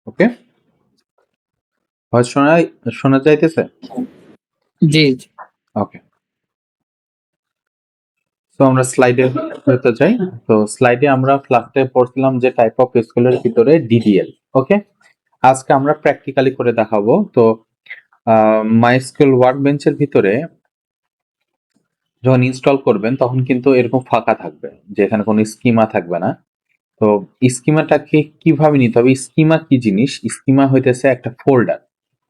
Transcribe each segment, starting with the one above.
ওকে, voice শোনা যাইতেছে? জি জি। ওকে, তো আমরা স্লাইডে হতে চাই। তো স্লাইডে আমরা ক্লাসে পড়ছিলাম যে টাইপ অফ এসকিউএল এর ভিতরে ডিডিএল। ওকে, আজকে আমরা প্র্যাকটিক্যালি করে দেখাবো। তো মাইস্কুয়েল ওয়ার্কবেঞ্চের ভিতরে যখন ইনস্টল করবেন তখন কিন্তু এরকম ফাঁকা থাকবে, যে এখানে কোনো স্কিমা থাকবে না। তো স্কিমাটাকে কিভাবে নিতে হবে? স্কিমা কি জিনিস? স্কিমা হইতেছে একটা ফোল্ডার।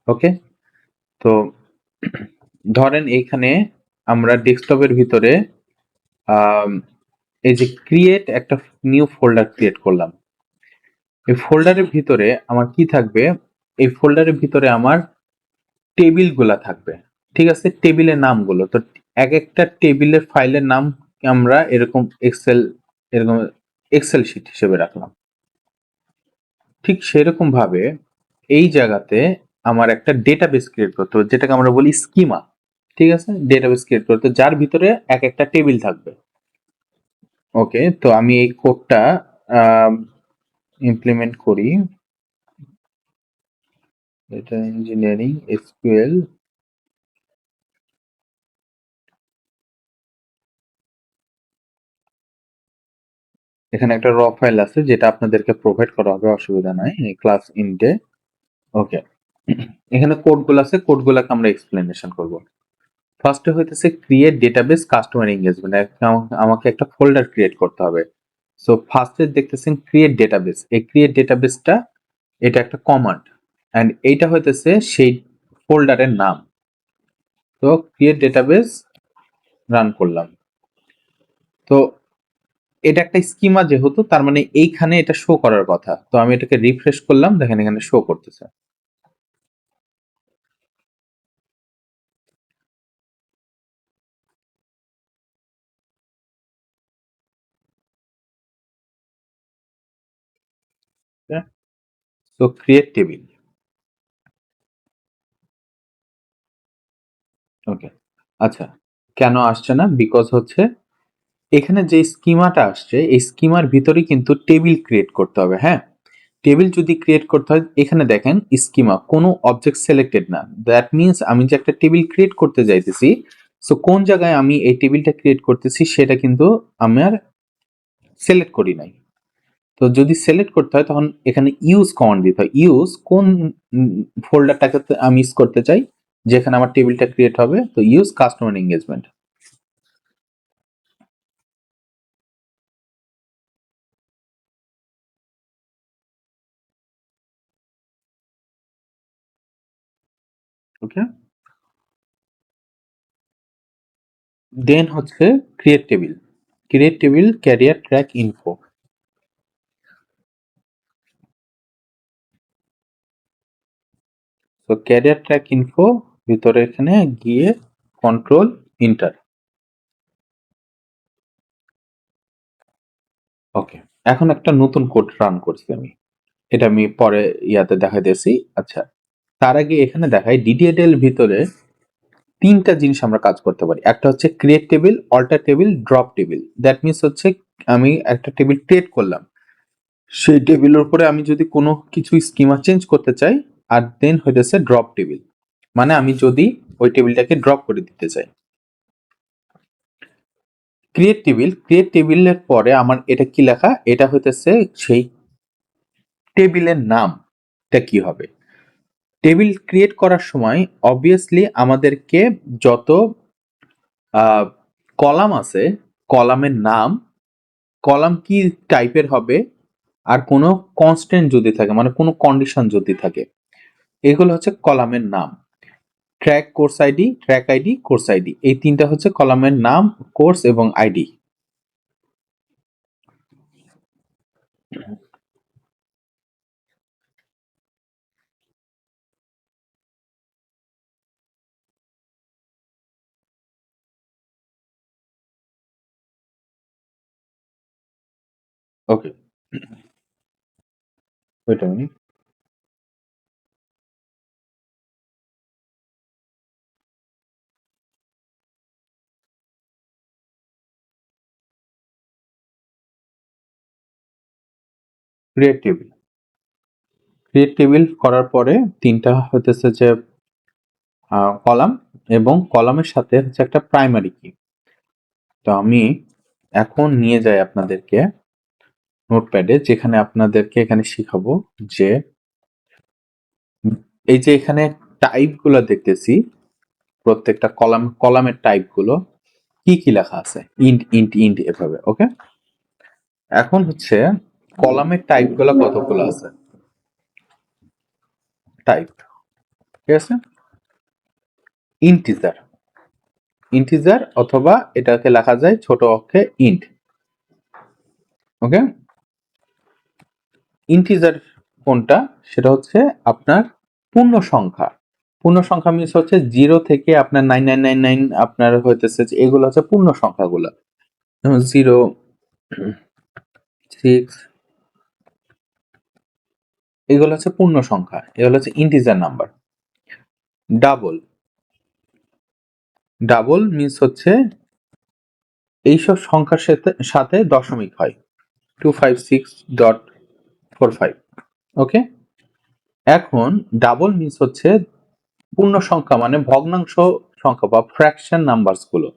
ওকে, তো ধরেন এইখানে আমরা ডেস্কটপের ভিতরে এই যে ক্রিয়েট একটা নিউ ফোল্ডার ক্রিয়েট করলাম। এই ফোল্ডারের ভিতরে আমার কি থাকবে? এই ফোল্ডারের ভিতরে আমার টেবিল গুলা থাকবে। ঠিক আছে, টেবিলের নামগুলো তো এক একটা টেবিলের ফাইলের নাম আমরা এরকম এক্সেল শিট হিসেবে রাখলাম। ঠিক সেরকম ভাবে এই জায়গাতে আমার একটা ডেটাবেস ক্রিয়েট করতে হবে, যেটাকে আমরা বলি স্কিমা। ঠিক আছে, ডেটাবেস ক্রিয়েট করতে যার ভিতরে এক একটা টেবিল থাকবে। ওকে, তো আমি এই কোডটা ইমপ্লিমেন্ট করি। ডেটা ইঞ্জিনিয়ারিং এসকিউএল, এখানে একটা র ফাইল আছে যেটা আপনাদেরকে প্রোভাইড করা হবে, অসুবিধা নাই এই ক্লাস ইন্টে। ওকে, এখানে কোডগুলো আছে, কোডগুলোকে আমরা এক্সপ্লেনেশন করব। ফার্স্টে হইতেছে ক্রিয়েট ডেটাবেস কাস্টমার এঙ্গেজমেন্ট, আমাকে একটা ফোল্ডার ক্রিয়েট করতে হবে। সো ফার্স্টে দেখতেছেন ক্রিয়েট ডেটাবেস, এই ক্রিয়েট ডেটাবেসটা এটা একটা কমান্ড, এন্ড এইটা হইতেছে সেই ফোল্ডারের নাম। তো ক্রিয়েট ডেটাবেস রান করলাম। তো এটা একটা স্কিমা যেহেতু, তার মানে এইখানে এটা শো করার কথা। তো আমি এটাকে রিফ্রেশ করলাম, দেখেন এখানে শো করতেছে। তো ক্রিয়েট টেবিল। ওকে, আচ্ছা, কেন আসছে না? বিকজ হচ্ছে এখানে যে স্কিমাটা আসছে এই স্কিমার ভিতরে কিন্তু টেবিল ক্রিয়েট করতে হবে। হ্যাঁ, টেবিল যদি ক্রিয়েট করতে হয়, এখানে দেখেন স্কিমা কোনো অবজেক্ট সিলেক্টেড না। দ্যাট মিনস আমি যে একটা টেবিল ক্রিয়েট করতে যাইতেছি, সো কোন জায়গায় আমি এই টেবিলটা ক্রিয়েট করতেছি সেটা কিন্তু আমার সিলেক্ট করি নাই। তো যদি সিলেক্ট করতে হয় তখন এখানে ইউজ কমান্ড দিতে হয়। ইউজ কোন ফোল্ডারটাকে আমি ইউজ করতে চাই, যেখানে আমার টেবিলটা ক্রিয়েট হবে। তো ইউজ কাস্টমার এঙ্গেজমেন্ট। ওকে, দেন হচ্ছে create table. Create table career track info. তো ক্যারিয়ার ট্র্যাক ইনফো ভিতরে এখানে গিয়ে কন্ট্রোল ইন্টার। ওকে, এখন একটা নতুন কোড রান করছি আমি, এটা আমি পরে ইয়াতে দেখাই দিয়েছি। আচ্ছা, তার আগে এখানে দেখাই ডিডিএল ভিতরে তিনটা জিনিস আমরা কাজ করতে পারি। একটা হচ্ছে create table, alter table, drop table. That means হচ্ছে আমি একটা টেবিল ক্রিয়েট করলাম, সেই টেবিলের উপরে আমি যদি কোনো কিছু স্কিমা চেঞ্জ করতে চাই, আর দেন হইতেছে ড্রপ টেবিল, মানে আমি যদি ওই টেবিলটাকে ড্রপ করে দিতে চাই। ক্রিয়েট টেবিলের পরে আমার এটা কি লেখা? এটা হইতেছে সেই টেবিলের নামটা কি হবে। টেবিল ক্রিয়েট করার সময় অবভিয়াসলি আমাদেরকে যত কলাম আছে, কলামের নাম, কলাম কি টাইপের হবে, আর কোনো কনস্ট্যান্ট যদি থাকে, মানে কোনো কন্ডিশন যদি থাকে, এগুলো হচ্ছে কলামের নাম। Track, course ID, track ID, course ID, এই তিনটা হচ্ছে কলামের নাম, কোর্স এবং ID. Okay, wait a minute. Create table. Create table করার পরে ৩টা হইতেছে যে কলাম এবং কলামের সাথে হচ্ছে একটা প্রাইমারি কি। তো আমি এখন নিয়ে যাই আপনাদেরকে নোটপ্যাডে, যেখানে আপনাদেরকে এখানে শিখাবো যে এই যে এখানে টাইপ গুলো দেখতেছি, প্রত্যেকটা কলামের টাইপ গুলো কি কি লেখা আছে, ইন্ট ইন্ট ইন্ট এভাবে। ওকে, এখন হচ্ছে কলামের টাইপ গুলো কতগুলো আছে, টাইপ, ঠিক আছে, ইন্টিজার, ইন্টিজার অথবা এটাকে লেখা যায় ছোট অক্ষরে ইন্ট। ওকে, ইন্টিজার কোনটা, সেটা হচ্ছে আপনার পূর্ণ সংখ্যা। পূর্ণ সংখ্যা মিনস হচ্ছে 0 থেকে আপনার 9999 আপনার হইতেছে যে এগুলো হচ্ছে পূর্ণ সংখ্যাগুলো, যেমন 0, 6, এগুলো হচ্ছে পূর্ণ সংখ্যা, এগুলো হচ্ছে integer number. Double, double means হচ্ছে এইসব সংখ্যার সাথে সাথে দশমিক হয়, 256.45। ওকে, এখন ডাবল মিনস হচ্ছে পূর্ণ সংখ্যা মানে ভগ্নাংশ সংখ্যা বা ফ্র্যাকশন নাম্বারস গুলো,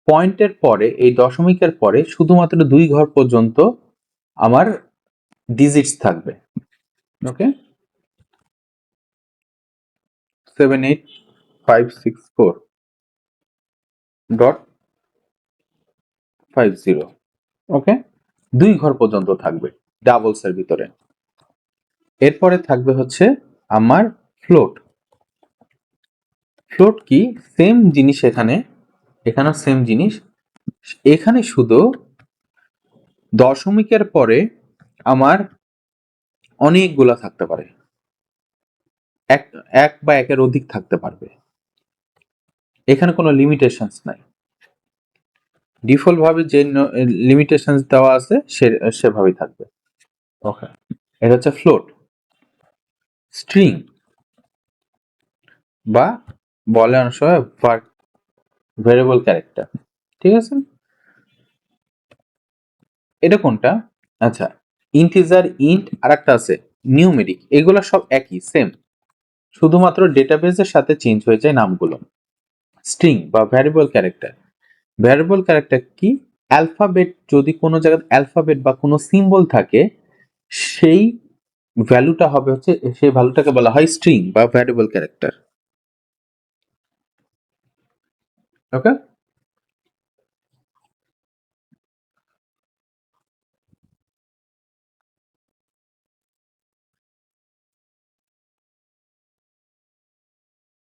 পয়েন্টের পরে এই দশমিকের পরে শুধুমাত্র 2 ঘর পর্যন্ত আমার ডিজিটস থাকবে। ওকে, 78564.50। ওকে, 2 ঘর পর্যন্ত থাকবে ডাবলস এর ভিতরে। এরপরে থাকবে হচ্ছে আমার ফ্লোট। ফ্লোট কি, সেম জিনিস এখানে, এখানেও সেম জিনিস, এখানে শুধু দশমিকের পরে আমার অনেকগুলা থাকতে পারে, এক এক বা একের অধিক থাকতে পারবে, এখানে কোনো লিমিটেশনস নাই, ডিফল্ট ভাবে যে লিমিটেশনস দেওয়া আছে সেভাবেই থাকবে। ওকে, এটা হচ্ছে ফ্লোট। স্ট্রিং বা বলে অনেক সময় ভেরিয়েবল ক্যারেক্টার, ঠিক আছে, এটা কোনটা, আচ্ছা, ইন্টিজার, ইন্ট, আর একটা আছে নিউমেরিক, এগুলো সব একই সেম, শুধুমাত্র ডেটাবেসের সাথে চেঞ্জ হয়ে যায় নামগুলো। স্ট্রিং বা ভ্যারিয়েবল ক্যারেক্টার, ভ্যারিয়েবল ক্যারেক্টার কি, অ্যালফাবেট, যদি কোনো জায়গায় অ্যালফাবেট বা কোনো সিম্বল থাকে, সেই ভ্যালুটা হবে হচ্ছে, সেই ভ্যালুটাকে বলা হয় স্ট্রিং বা ভ্যারিয়েবল ক্যারেক্টার। ওকে,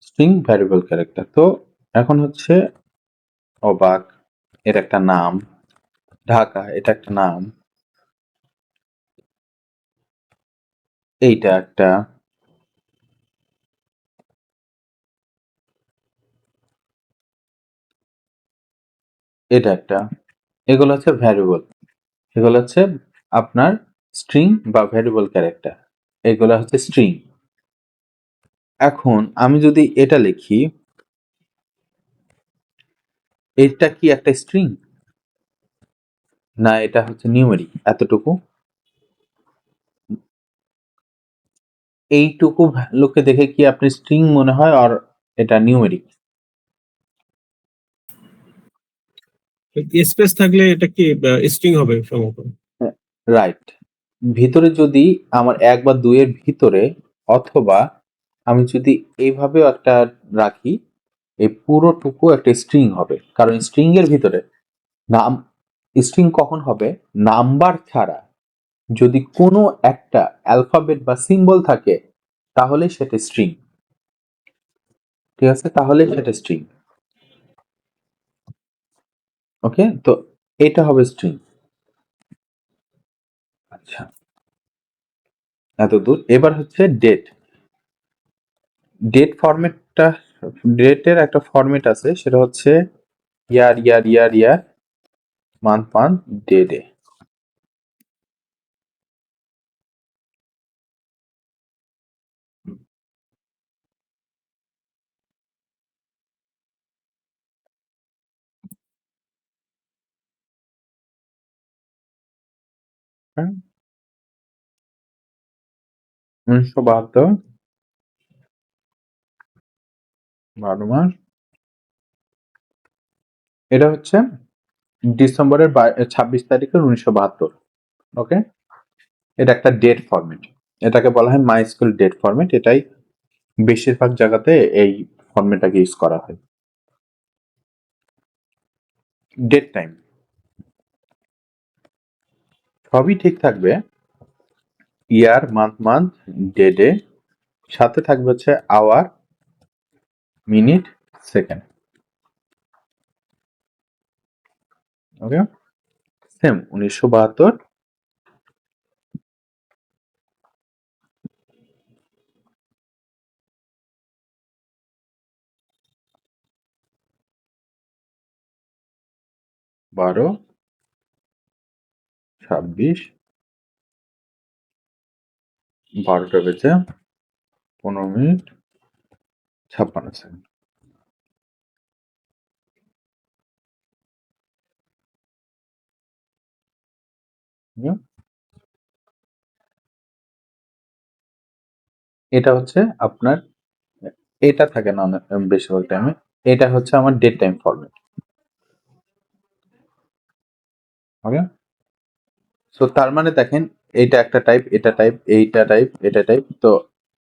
স্ট্রিং ভ্যারিয়েবল ক্যারেক্টার। তো এখন হচ্ছে অবাক, এর একটা নাম, ঢাকা, এটা একটা নাম, এইটা একটা, এটা একটা, এগুলো হচ্ছে ভ্যারিয়েবল, এগুলো হচ্ছে আপনার স্ট্রিং বা ভ্যারিয়েবল ক্যারেক্টার, এগুলো হচ্ছে স্ট্রিং। এখন আমি যদি এটা লিখি, এটা কি একটা স্ট্রিং, না এটা হচ্ছে নিউমেরিক, এতটুকু, এইটুকু ভ্যালুকে দেখে কি আপনি স্ট্রিং মনে হয়, আর এটা নিউমেরিক? স্পেস থাকলে এটা কি স্ট্রিং হবে সম্ভবত। রাইট, ভিতরে যদি আমার 1 বা 2 এর ভিতরে, অথবা আমি যদি এইভাবেও একটা রাখি, এই পুরোটুকু একটা স্ট্রিং হবে, কারণ স্ট্রিং এর ভিতরে নাম, স্ট্রিং কখন হবে, নাম্বার ছাড়া যদি কোনো একটা অ্যালফাবেট বা সিম্বল থাকে, তাহলে সেটা স্ট্রিং, ঠিক আছে, তাহলে সেটা স্ট্রিং। ওকে, তো এটা হবে স্ট্রিং। আচ্ছা, এত দূর। এবার হচ্ছে ডেট। ডেট ফরম্যাটটা, ডেটের একটা ফরম্যাট আছে, সেটা হচ্ছে ইয়ার ইয়ার ইয়ার ইয়ার, মান্থ মান্থ, ডে ডে। 1972 12 মাস। এটা হচ্ছে ডিসেম্বরের 26 তারিখের 1972। ওকে, এটা একটা ডেট ফরম্যাট। এটাকে বলা হয় মাইস্কুল ডেট ফরম্যাট। এটাই বেশিরভাগ জায়গাতে এই ফরম্যাটটাকে ইউজ করা হয়। ডেট টাইম সবই ঠিক থাকবে, ইয়ার, মান্থ, ডে, সাথে থাকবে হচ্ছে আওয়ার, মিনিট, সেকেন্ড। ওকে, সেম 1972 12 26 12টা বেজে 15 মিনিট 56 সেকেন্ড। এটা হচ্ছে আপনার, এটা থাকে না অনেক বেশিরভাগ টাইমে। এটা হচ্ছে আমার ডেট টাইম ফরম্যাট। ওকে, সো তার মানে দেখেন, এইটা একটা টাইপ, এটা টাইপ, এইটা টাইপ, এটা টাইপ। তো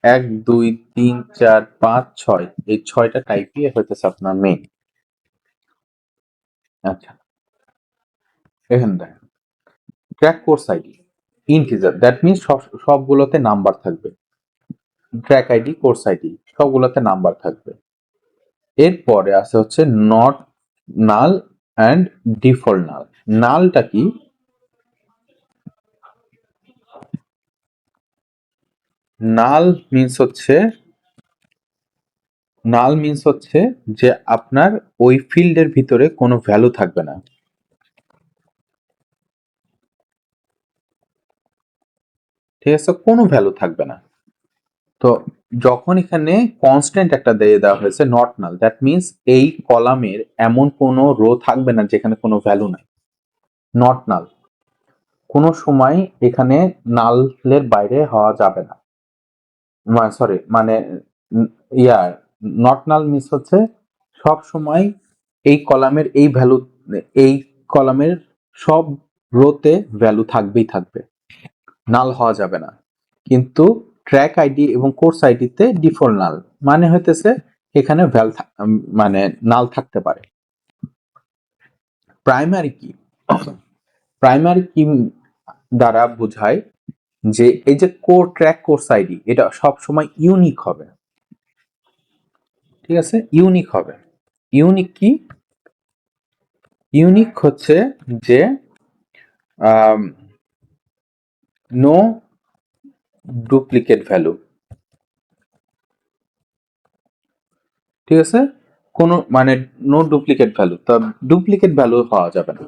1 2 3 4 5 6, এই 6টা টাইপই হইতেছে আপনার মেইন। আচ্ছা, এখানে দেখেন track course ID integer, that means সবগুলোতে নাম্বার থাকবে। ট্র্যাক আইডি, কোর্স আইডি সবগুলোতে নাম্বার থাকবে। এরপরে আছে হচ্ছে নট নাল অ্যান্ড ডিফল্ট নাল। নালটা কি? নাল মিন্স হচ্ছে যে আপনার ওই ফিল্ডের ভিতরে কোনো ভ্যালু থাকবে না। ঠিক আছে, কোনো ভ্যালু থাকবে না। তো যখন এখানে কনস্ট্যান্ট একটা দিয়ে দেওয়া হয়েছে নট নাল, দ্যাট মিনস এই কলামের এমন কোনো রো থাকবে না যেখানে কোনো ভ্যালু নাই। নট নাল, কোনো সময় এখানে নালের বাইরে হওয়া যাবে না। সরি, মানে নট নাল মিনস হচ্ছে সব সময় এই কলামের এই ভ্যালু, এই কলামের সব রোতে ভ্যালু থাকবেই থাকবে, নাল হওয়া যাবে না। কিন্তু ট্র্যাক আইডি এবং কোর্স আইডিতে ডিফল্ট নাল, মানে হইতেছে এখানে মানে নাল থাকতে পারে। প্রাইমারি কি? প্রাইমারি কি দ্বারা বোঝায় যে এই যে ট্র্যাক কোর্স আইডি, এটা সব সময় ইউনিক হবে। ঠিক আছে, ইউনিক হবে। ইউনিক কি? ইউনিক হচ্ছে যে নো ডুপ্লিকেট ভ্যালু। ঠিক আছে, কোনো মানে নো ডুপ্লিকেট ভ্যালু, তো ডুপ্লিকেট ভ্যালু পাওয়া যাবে না।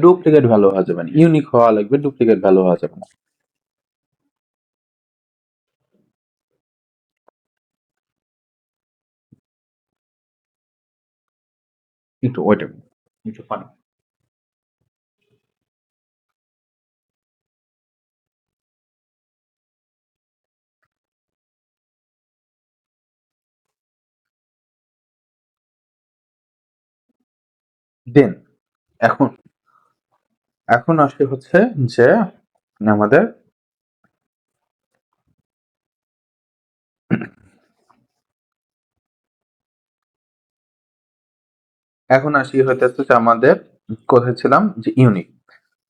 ডুপ্লিকেট ভ্যালু হওয়া যাবে না, ইউনিক হওয়া লাগবে, ডুপ্লিকেট ভ্যালু হওয়া যাবে না। একটু ওয়েট, একটু পানি। দেন এখন এখন আসলে হচ্ছে যে আমাদের এখন আসি হইতেছে যে আমাদের কোথায় ছিলাম, যে ইউনিক।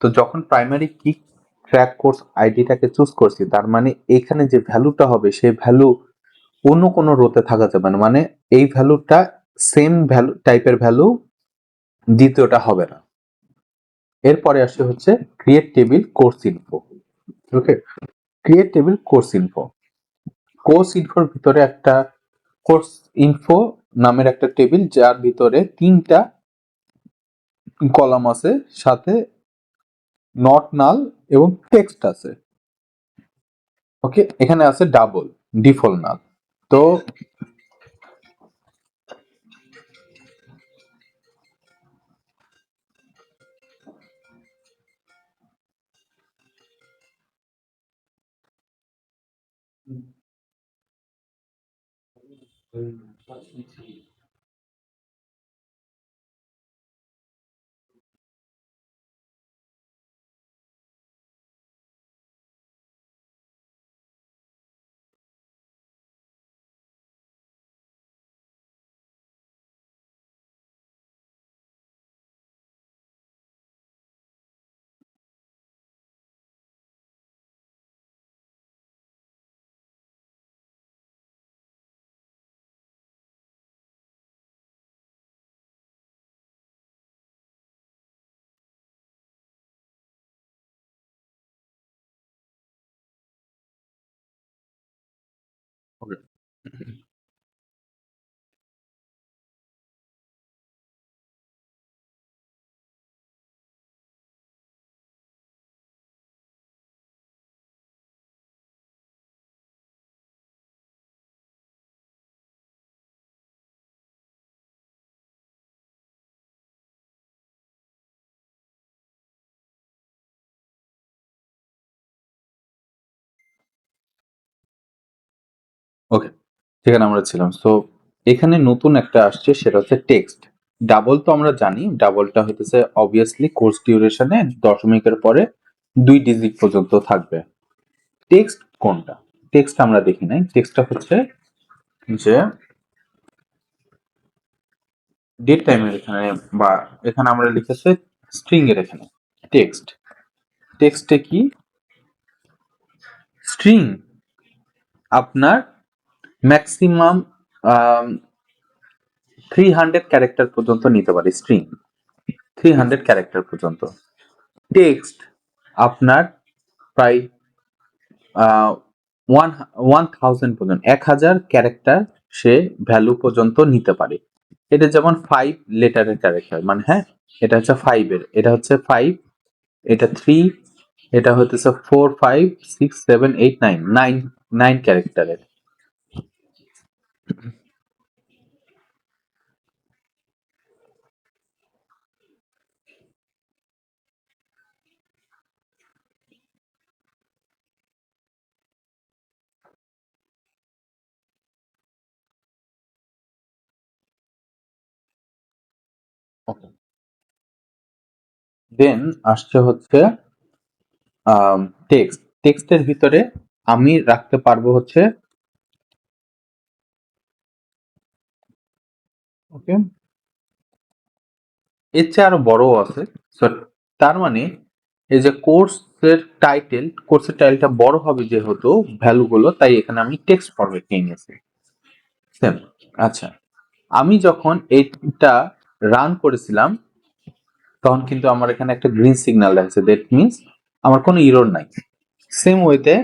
তো যখন প্রাইমারি কি ট্র্যাক কোর্স আইডিটাকে চুজ করছি, তার মানে এখানে যে ভ্যালুটা হবে সেই ভ্যালু অন্য কোনো রোতে থাকা যাবে না, মানে এই ভ্যালুটা সেম ভ্যালু টাইপের ভ্যালু দ্বিতীয়টা হবে না। এরপরে আসে হচ্ছে create table course info. Okay, create table course info. Course ইনফোর ভিতরে একটা কোর্স ইনফো নামের একটা টেবিল, যার ভিতরে 3টা কলাম আছে, সাথে নট নাল এবং টেক্সট আছে। ওকে, এখানে আছে ডাবল ডিফল্ট নাল। তো ওকে। ওকে, সেখানে আমরা ছিলাম। সো এখানে নতুন একটা আসছে, সেটা হচ্ছে টেক্সট। ডাবল তো আমরা জানি, ডাবলটা হইতেছে অবভিয়াসলি কোর্স ডিউরেশনে দশমিকের পরে 2 ডিজিট পর্যন্ত থাকবে। টেক্সট কোনটা? টেক্সট আমরা দেখি নাই। টেক্সটটা হচ্ছে যে ডেট টাইমের এখানে, বা এখানে আমরা লিখেছে স্ট্রিং এর এখানে টেক্সট। টেক্সটে কি স্ট্রিং আপনার ম্যাক্সিমাম 300 ক্যারেক্টার পর্যন্ত নিতে পারে। স্ট্রিং 300 ক্যারেক্টার পর্যন্ত। টেক্সট আপনার প্রায় 1000 পর্যন্ত, 1000 ক্যারেক্টার সে ভ্যালু পর্যন্ত নিতে পারে। এটা যেমন 5 লেটারের ক্যারেক্টার, মানে হ্যাঁ, এটা হচ্ছে 5 এর, এটা হচ্ছে 5, এটা 3, এটা হচ্ছে 4 5 6 7 8 9 9 9 ক্যারেক্টারের। ওকে, দেন আসছে হচ্ছে টেক্সট। টেক্সটের ভিতরে আমি রাখতে পারবো হচ্ছে, ওকে, এর চেয়ে আরো বড়ও আছে। So, তার মানে এই যে কোর্সের টাইটেলটা বড় হবে যেহেতু ভ্যালুগুলো, তাই এখানে আমি টেক্সট ফরম্যাট নিয়ে নিয়েছি। সেম। আচ্ছা, আমি যখন এটা রান করেছিলাম তখন কিন্তু আমার এখানে একটা গ্রিন সিগন্যাল দেখাচ্ছে, দ্যাট মিনস আমার কোনো ইরর নাই। সেম ওয়েতে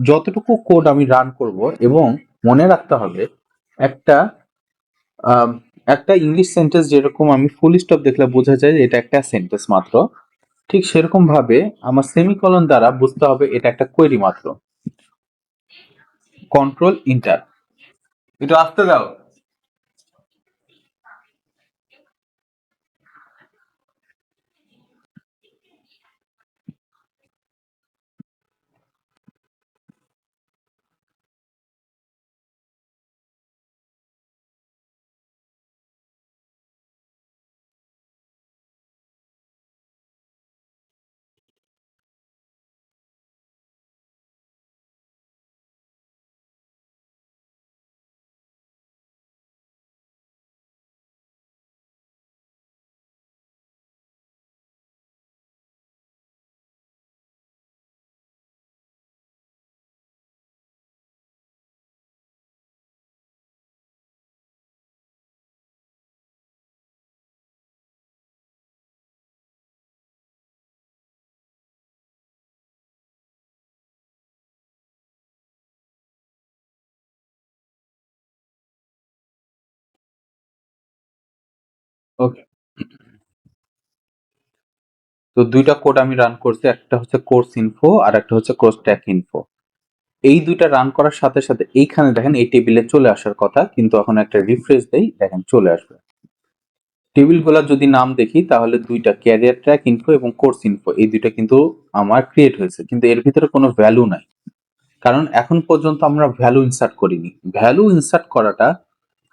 যতটুকু কোড আমি রান করব, এবং মনে রাখতে হবে একটা আম, একটা ইংলিশ সেন্টেন্স যেরকম আমি ফুল স্টপ দেখলে বোঝা যায় যে এটা একটা সেন্টেন্স মাত্র, ঠিক সেরকম ভাবে আমার সেমিকলন দ্বারা বুঝতে হবে এটা একটা কোয়েরি মাত্র। কন্ট্রোল ইন্টার, একটু আসতে দাও। ওকে, তো দুইটা কোড আমি রান করছি, একটা হচ্ছে কোর্স ইনফো আর একটা হচ্ছে কোর্স ট্যাগ ইনফো। এই দুইটা রান করার সাথে সাথে এইখানে দেখেন এই টেবিলে চলে আসার কথা, কিন্তু এখন একটা রিফ্রেশ দেই, দেখেন চলে আসবে। টেবিলগুলোর যদি নাম দেখি তাহলে দুইটা ক্যারিয়ার ট্র্যাক ইনফো এবং কোর্স ইনফো, এই দুইটা কিন্তু আমার ক্রিয়েট হয়েছে, কিন্তু এর ভিতরে কোনো ভ্যালু নাই। কারণ এখন পর্যন্ত আমরা ভ্যালু ইনসার্ট করিনি। ভ্যালু ইনসার্ট করাটা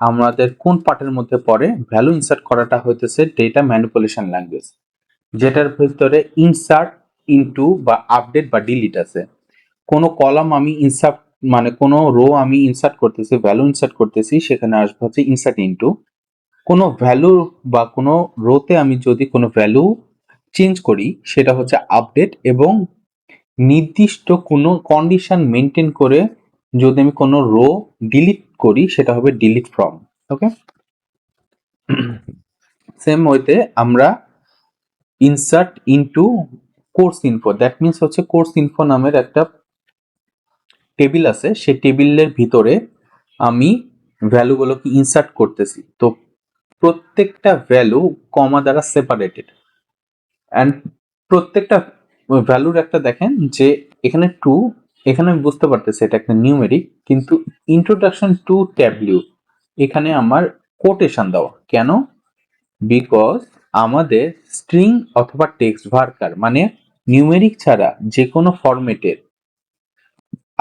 আমাদের কোন পার্টের মধ্যে পড়ে? ভ্যালু ইনসার্ট করাটা হইতেছে ডেটা ম্যানিপুলেশন ল্যাঙ্গুয়েজ, যেটার ভিতরে ইনসার্ট, ইনটু বা আপডেট বা ডিলিট আছে। কোনো কলাম আমি ইনসার্ট মানে কোনো রো আমি ইনসার্ট করতেছি, ভ্যালু ইনসার্ট করতেছি, সেখানে আসবে হচ্ছে ইনসার্ট ইনটু। কোনো ভ্যালু বা কোনো রোতে আমি যদি কোনো ভ্যালু চেঞ্জ করি সেটা হচ্ছে আপডেট, এবং নির্দিষ্ট কোনো কন্ডিশন মেনটেন করে যদি আমি কোনো রো ডিলিট করি সেটা হবে ডিলিট ফ্রম। ওকে, সেম ওয়েতে আমরা insert into course info, that means হচ্ছে কোর্স ইনফো নামের একটা টেবিল আছে, সেই টেবিলের ভিতরে আমি ভ্যালুগুলোকে ইনসার্ট করতেছি। তো প্রত্যেকটা ভ্যালু কমা দ্বারা সেপারেটেড, অ্যান্ড প্রত্যেকটা ভ্যালুর একটা দেখেন যে এখানে টু, এখানে আমি বুঝতে পারতেছি এটা একটা নিউমেরিক, কিন্তু ইন্ট্রোডাকশন টু ট্যাবলিউ এখানে আমার কোটেশন দেওয়া কেন? বিকজ আমাদের স্ট্রিং অথবা টেক্সট ভার্কার মানে নিউমেরিক ছাড়া যে কোনো ফরম্যাটের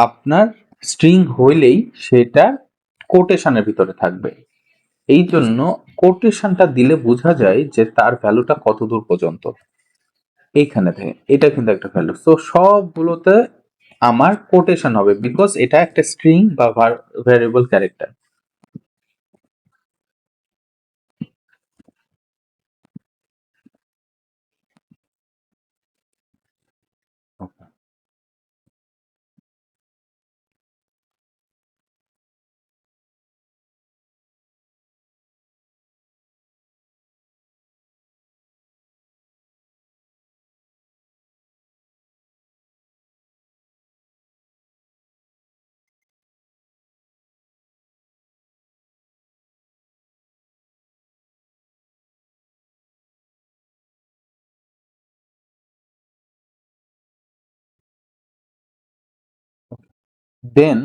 আপনার স্ট্রিং হইলেই সেটা কোটেশনের ভিতরে থাকবে। এই জন্য কোটেশনটা দিলে বোঝা যায় যে তার ভ্যালুটা কত দূর পর্যন্ত। এইখানে থেকে এটা কিন্তু একটা ভ্যালু, তো সবগুলোতে আমার কোটেশন হবে বিকজ এটা একটা স্ট্রিং বা ভ্যারিয়েবল ক্যারেক্টার। দেন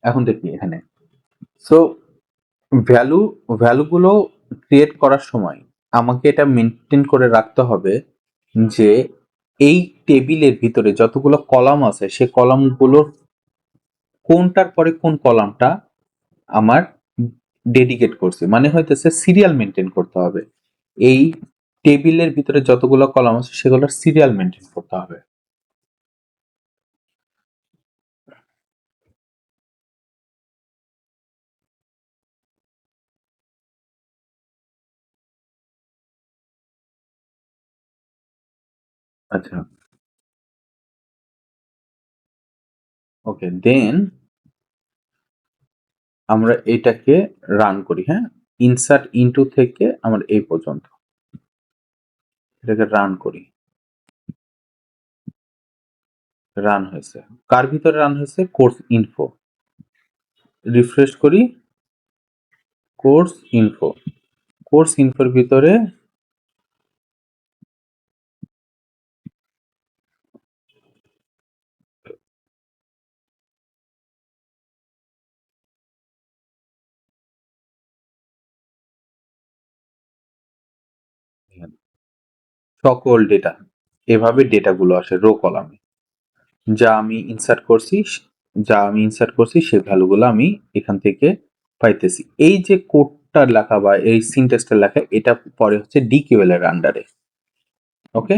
এখন দেখি এখানে, সো ভ্যালুগুলো ক্রিয়েট করার সময় আমাকে এটা মেনটেন করে রাখতে হবে যে এই টেবিলের ভিতরে যতগুলো কলাম আছে সে কলামগুলোর কোনটার পরে কোন কলামটা আমার ডেডিকেট করছি, মানে হইতেছে সিরিয়াল মেনটেন করতে হবে। এই টেবিলের ভিতরে যতগুলো কলাম আছে সেগুলোর সিরিয়াল মেনটেন করতে হবে। আচ্ছা, ওকে, দেন আমরা এটাকে রান করি। হ্যাঁ, ইনসার্ট ইনটু থেকে আমার এই পর্যন্ত এটাকে রান করি। রান হয়েছে, কার ভিতরে রান হয়েছে? Course info. রিফ্রেশ করি, কোর্স ইনফো। কোর্স ইনফোর ভিতরে সকল ডেটা, এভাবে ডেটাগুলো আসে রো কলামে। যা আমি ইনসার্ট করছি সেই ভ্যালুগুলো আমি এখান থেকে পাইতেছি। এই যে কোডটা লেখা বা এই সিনট্যাক্সটা লেখা এটা পরে হচ্ছে ডিকিউএল এর আন্ডারে। ওকে,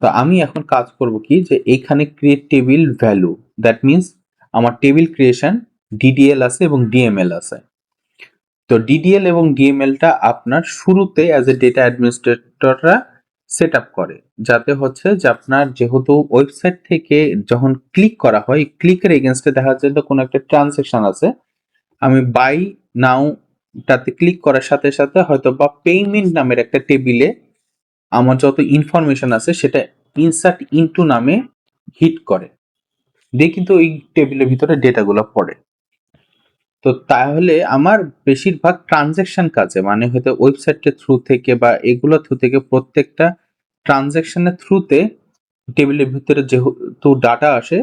তো আমি এখন কাজ করব কি, যে এইখানে create table value, that means আমার টেবিল ক্রিয়েশন ডিডিএল আছে এবং ডিএমএল আছে। তো ডিডিএল এবং ডিএমএলটা আপনার শুরুতে অ্যাজ এ ডেটা অ্যাডমিনিস্ট্রেটররা সেট আপ করে, যাতে হচ্ছে যে আপনার যেহেতু ওয়েবসাইট থেকে যখন ক্লিক করা হয়, ক্লিকের এগেনস্টে দেখা যায় কোনো একটা ট্রানজেকশন আছে, আমি বাই নাও টাতে ক্লিক করার সাথে সাথে হয়তো বা পেমেন্ট নামের একটা টেবিলে আমার যত ইনফরমেশন আছে সেটা ইনসার্ট ইনটু নামে হিট করে দিয়ে কিন্তু ওই টেবিলের ভিতরে ডেটাগুলো পড়ে। তো তাহলে আমার বেশিরভাগ ট্রানজ্যাকশন কাজে মানে হয়তো ওয়েবসাইটের থ্রু থেকে বা এগুলো থ্রু থেকে প্রত্যেকটা ট্রানজ্যাকশনের থ্রুতে টেবিলের ভিতরে যেহেতু ডাটা আসে,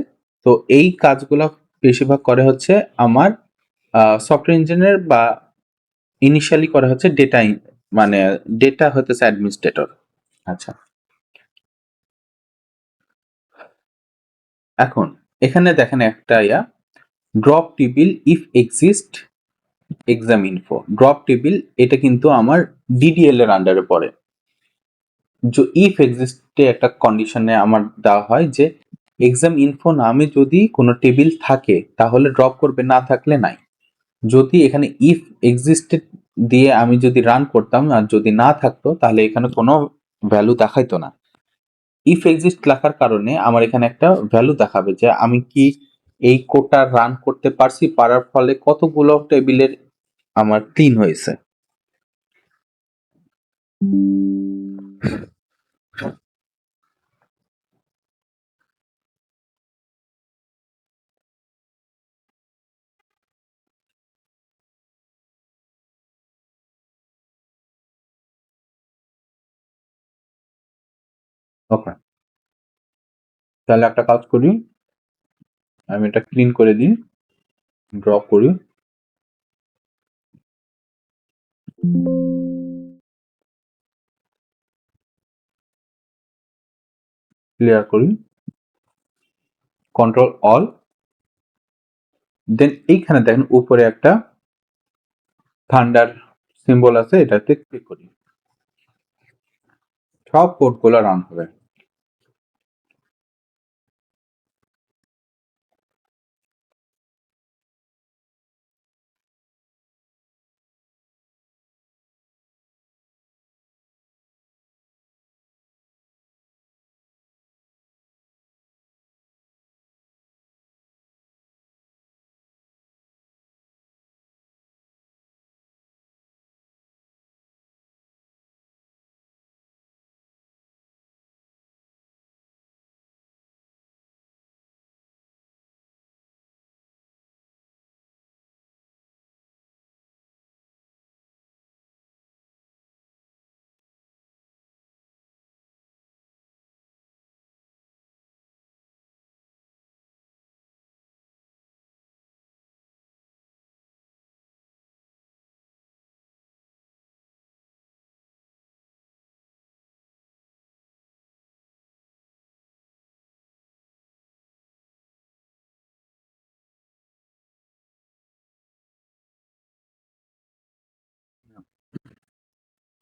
তো এই কাজগুলো বেশিরভাগ করে হচ্ছে আমার সফটওয়্যার ইঞ্জিনিয়ার বা ইনিশিয়ালি করা হচ্ছে ডেটা, মানে ডেটা হতেছে অ্যাডমিনিস্ট্রেটর। আচ্ছা, এখন এখানে দেখেন একটা drop table if exist exam info. Drop table এটা কিন্তু আমার ডিডিএল এর আন্ডারে পড়ে। ইফ এক্সিস্টে একটা কন্ডিশনে আমার দেওয়া হয় যে এক্সাম ইনফো নামে যদি কোনো টেবিল থাকে তাহলে ড্রপ করবে, না থাকলে নাই। যদি এখানে ইফ এক্সিস্টেড দিয়ে আমি যদি রান করতাম আর যদি না থাকতো তাহলে এখানে কোনো ভ্যালু দেখাইতো না। ইফ এক্সিস্ট লেখার কারণে আমার এখানে একটা ভ্যালু দেখাবে যে আমি কি এই কোডটা রান করতে পারছি, পারার ফলে কতগুলো টেবিলের আমার ক্লিন হয়েছে। ওকে, তাহলে একটা কাজ করি, আমি এটা ক্লিন করে দিই, ড্রপ করি, ক্লিয়ার করি, কন্ট্রোল অল, দেন এইখানে দেখেন উপরে একটা থান্ডার সিম্বল আছে, এটাতে ক্লিক করি, সব কোডগুলো রান হবে।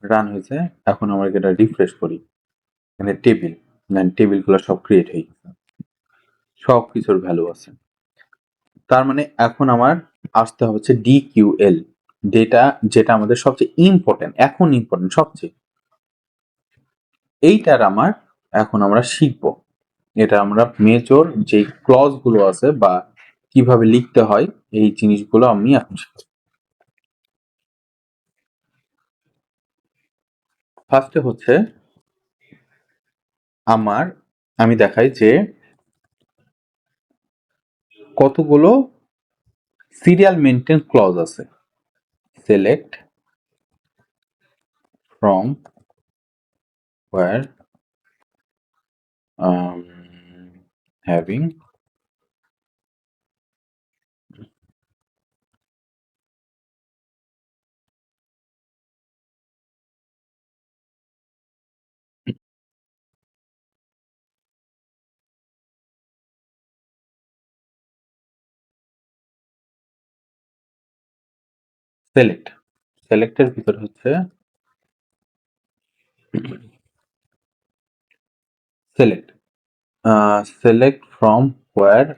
রান হয়েছে। এখন আমরা এটা রিফ্রেশ করি, এখানে টেবিল, টেবিলগুলো সব ক্রিয়েট হয়ে গেছে, সব কিছুর ভ্যালু আছে। তার মানে এখন আমার আসতে হচ্ছে ডিকিউএল, যেটা আমাদের সবচেয়ে ইম্পর্টেন্ট, এখন ইম্পর্টেন্ট সবচেয়ে। এইটার আমার এখন আমরা শিখব, এটা আমরা মেজর যে ক্লজ গুলো আছে বা কিভাবে লিখতে হয় এই জিনিসগুলো আমি এখন শিখব। ফার্স্টে হচ্ছে আমি দেখাই যে কতগুলো সিরিয়াল মেনটেন ক্লজ আছে। সিলেক্ট ফ্রম where having সেলেক্টের ভিতর হচ্ছে select from where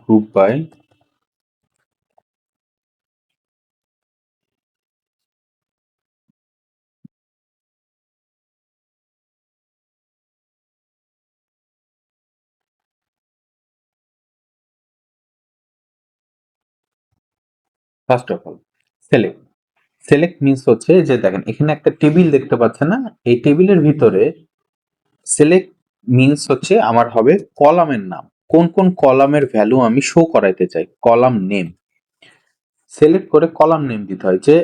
group by first of all select means হচ্ছে যে দেখেন এখানে একটা টেবিল দেখতে পাচ্ছেন না, এই টেবিলের ভিতরে সিলেক্ট মিন্স হচ্ছে আমার হবে কলামের নাম, কোন কোন কলামের ভ্যালু আমি শো করাইতে চাই, কলাম নেম। সিলেক্ট করে কলাম নেম দিতে হয় যে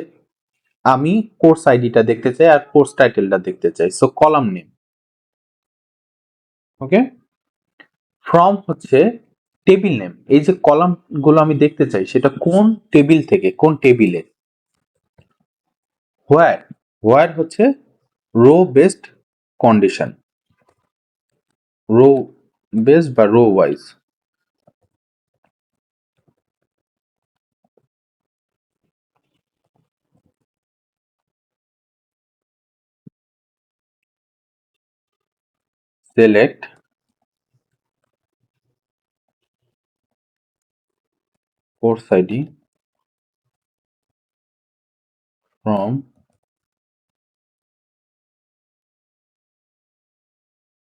আমি কোর্স আইডিটা দেখতে চাই আর কোর্স টাইটেলটা দেখতে চাই, so column name. Okay, from হচ্ছে টেবিল নেম, এই যে কলাম গুলো আমি দেখতে চাই সেটা কোন টেবিল থেকে, কোন টেবিলে। হোয়ার হচ্ছে row based condition, row base বা row wise. select course ID from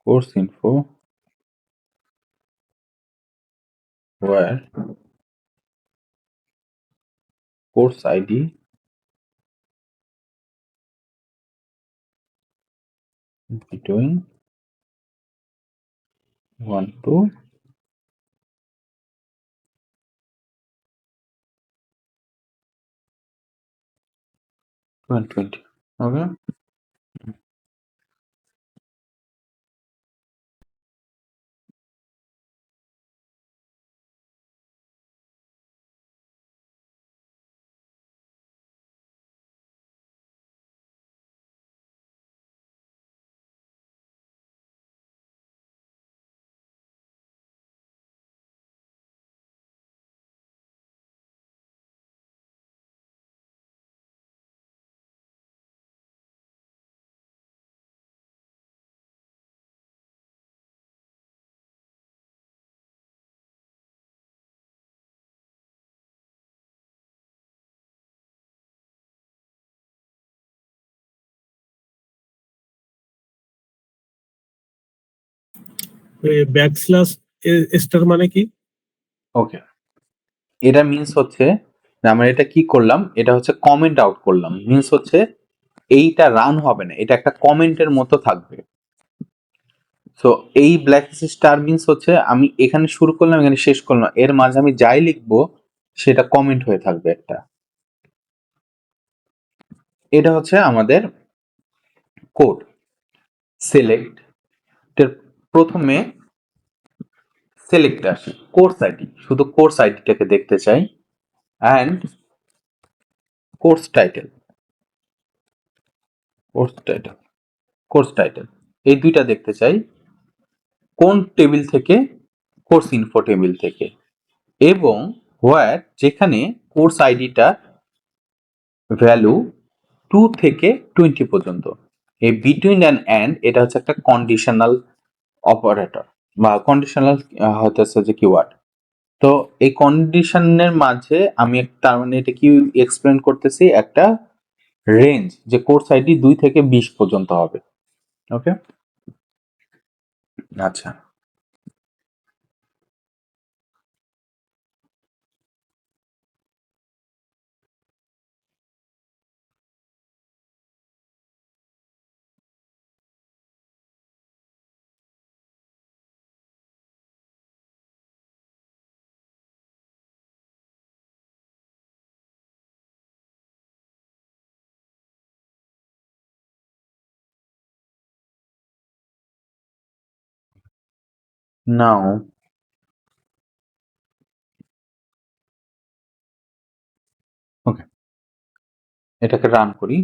course info where course ID between 1 to 120. Okay. Backslash star মানে কি? ওকে, এটা মিন্স হচ্ছে যে আমরা এটা কি করলাম, এটা হচ্ছে কমেন্ট আউট করলাম। মিন্স হচ্ছে এইটা রান হবে না, এটা একটা কমেন্টের মতো থাকবে। সো এই ব্ল্যাক স্টার মিন্স হচ্ছে আমি এখানে শুরু করলাম, এখানে শেষ করলাম, এর মাঝে আমি যাই লিখবো সেটা কমেন্ট হয়ে থাকবে একটা। এটা হচ্ছে আমাদের কোড। সিলেক্ট প্রথমে সিলেক্ট আসে কোর্স আইডি, শুধু কোর্স আইডিটাকে দেখতে চাই, and course title, course title, course title, এই দুইটা দেখতে চাই। কোন টেবিল থেকে? কোর্স ইনফো টেবিল থেকে। এবং হোয়ার, যেখানে কোর্স আইডিটা ভ্যালু 2 থেকে 20 পর্যন্ত। এই বিটুইন অ্যান্ড এটা হচ্ছে একটা কন্ডিশনাল অপারেটর বা কন্ডিশনাল হতেছে যে কিওয়ার্ড। তো এই কন্ডিশনের মাঝে আমি তার মানে এটা কি এক্সপ্লেন করতেছি, একটা রেঞ্জ, যে কোর্স আইডি 2 থেকে 20 পর্যন্ত হবে। ওকে, আচ্ছা, নাও ওকে, এটাকে রান করি।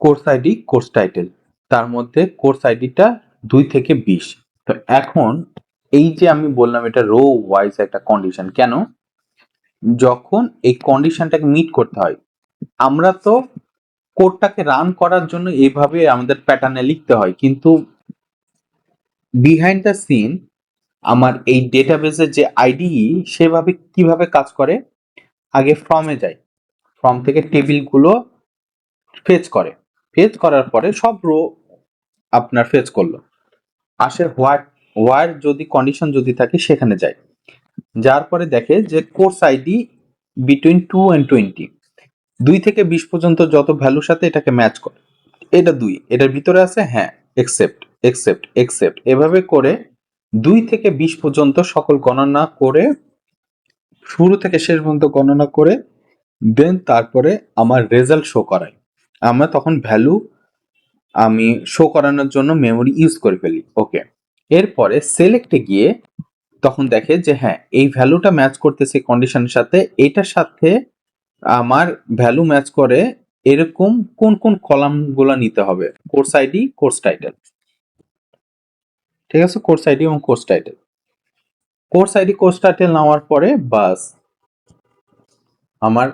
কোর্স আইডি, কোর্স টাইটেল, তার মধ্যে কোর্স আইডিটা 2 থেকে 20। তো এখন এই যে আমি বললাম এটা রো ওয়াইজ একটা কন্ডিশন, কেন? যখন এই কন্ডিশনটাকে মিট করতে হয়, আমরা তো কোডটাকে রান করার জন্য এইভাবে আমাদের প্যাটার্নে লিখতে হয়, কিন্তু বিহাইন্ড দ্য সিন আমার এই ডেটাবেসের যে আইডি সেভাবে কিভাবে কাজ করে, আগে ফর্মে যায়, ফর্ম থেকে টেবিলগুলো ফেচ করে, ফেচ করার পরে সব রো আপনার ফেচ করলো, আসে হোয়ার যদি কন্ডিশন যদি থাকে সেখানে যায়, যার পরে দেখে যে কোর্স আইডি বিটুইন 2 and 20, 2 থেকে 20 পর্যন্ত যত ভ্যালুর সাথে এটাকে ম্যাচ করে, এটা 2 এটার ভিতরে আছে, হ্যাঁ, একসেপ্ট একসেপ্ট একসেপ্ট, এভাবে করে 2 থেকে 20 পর্যন্ত সকল গণনা করে, শুরু থেকে শেষ পর্যন্ত গণনা করে, দেন তারপরে আমার রেজাল্ট শো করায়। আমরা তখন ভ্যালু আমি শো করানোর জন্য মেমোরি ইউজ করে ফেলি। ওকে, এরপরে সিলেক্টে গিয়ে তখন দেখে যে হ্যাঁ এই ভ্যালুটা ম্যাচ করতেছে কন্ডিশনের সাথে, এটার সাথে আমার ভ্যালু ম্যাচ করে এরকম কোন কোন কলাম গুলা নিতে হবে, কোর্স আইডি, কোর্স টাইটেল। ঠিক আছে, কোর্স আইডি এবং course title, course ID course title নেওয়ার পরে বাস আমার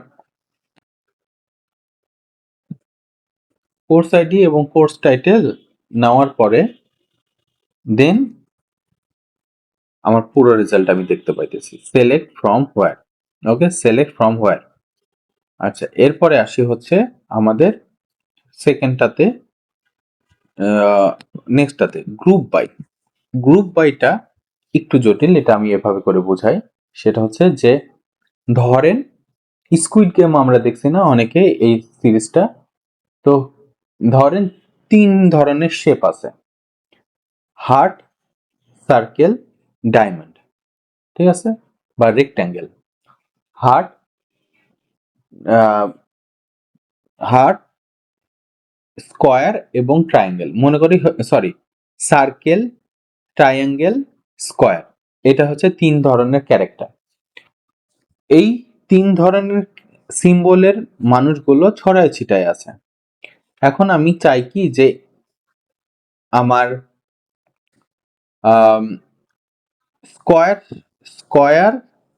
কোর্স আইডি এবং কোর্স টাইটেল নেওয়ার পরে দেন আমার পুরো রেজাল্ট আমি দেখতে পাইতেছি। Select from where, okay, select from হোয়ার। আচ্ছা, এরপরে আসি হচ্ছে আমাদের সেকেন্ডটাতে, নেক্সটটাতে গ্রুপ বাই। গ্রুপ বাইটা একটু জটিল, এটা আমি এভাবে করে বোঝাই। সেটা হচ্ছে যে ধরেন স্কুইড গেম আমরা দেখছি না অনেকে এই সিরিজটা, তো ধরেন 3 ধরনের শেপ আছে, হার্ট, সার্কেল, ডায়মন্ড, ঠিক আছে, বা রেক্ট্যাঙ্গেল। হার্ট, হার্ট, স্কোয়ার এবং ট্রায়াঙ্গেল, মনে করি, সরি, সার্কেল, ট্রায়াঙ্গেল, স্কোয়ার, এটা হচ্ছে 3 ধরনের ক্যারেক্টার। এই 3 ধরনের সিম্বলের মানুষগুলো ছড়ায় ছিটায় আছে। এখন আমি চাই কি যে আমার স্কোয়ার স্কোয়ার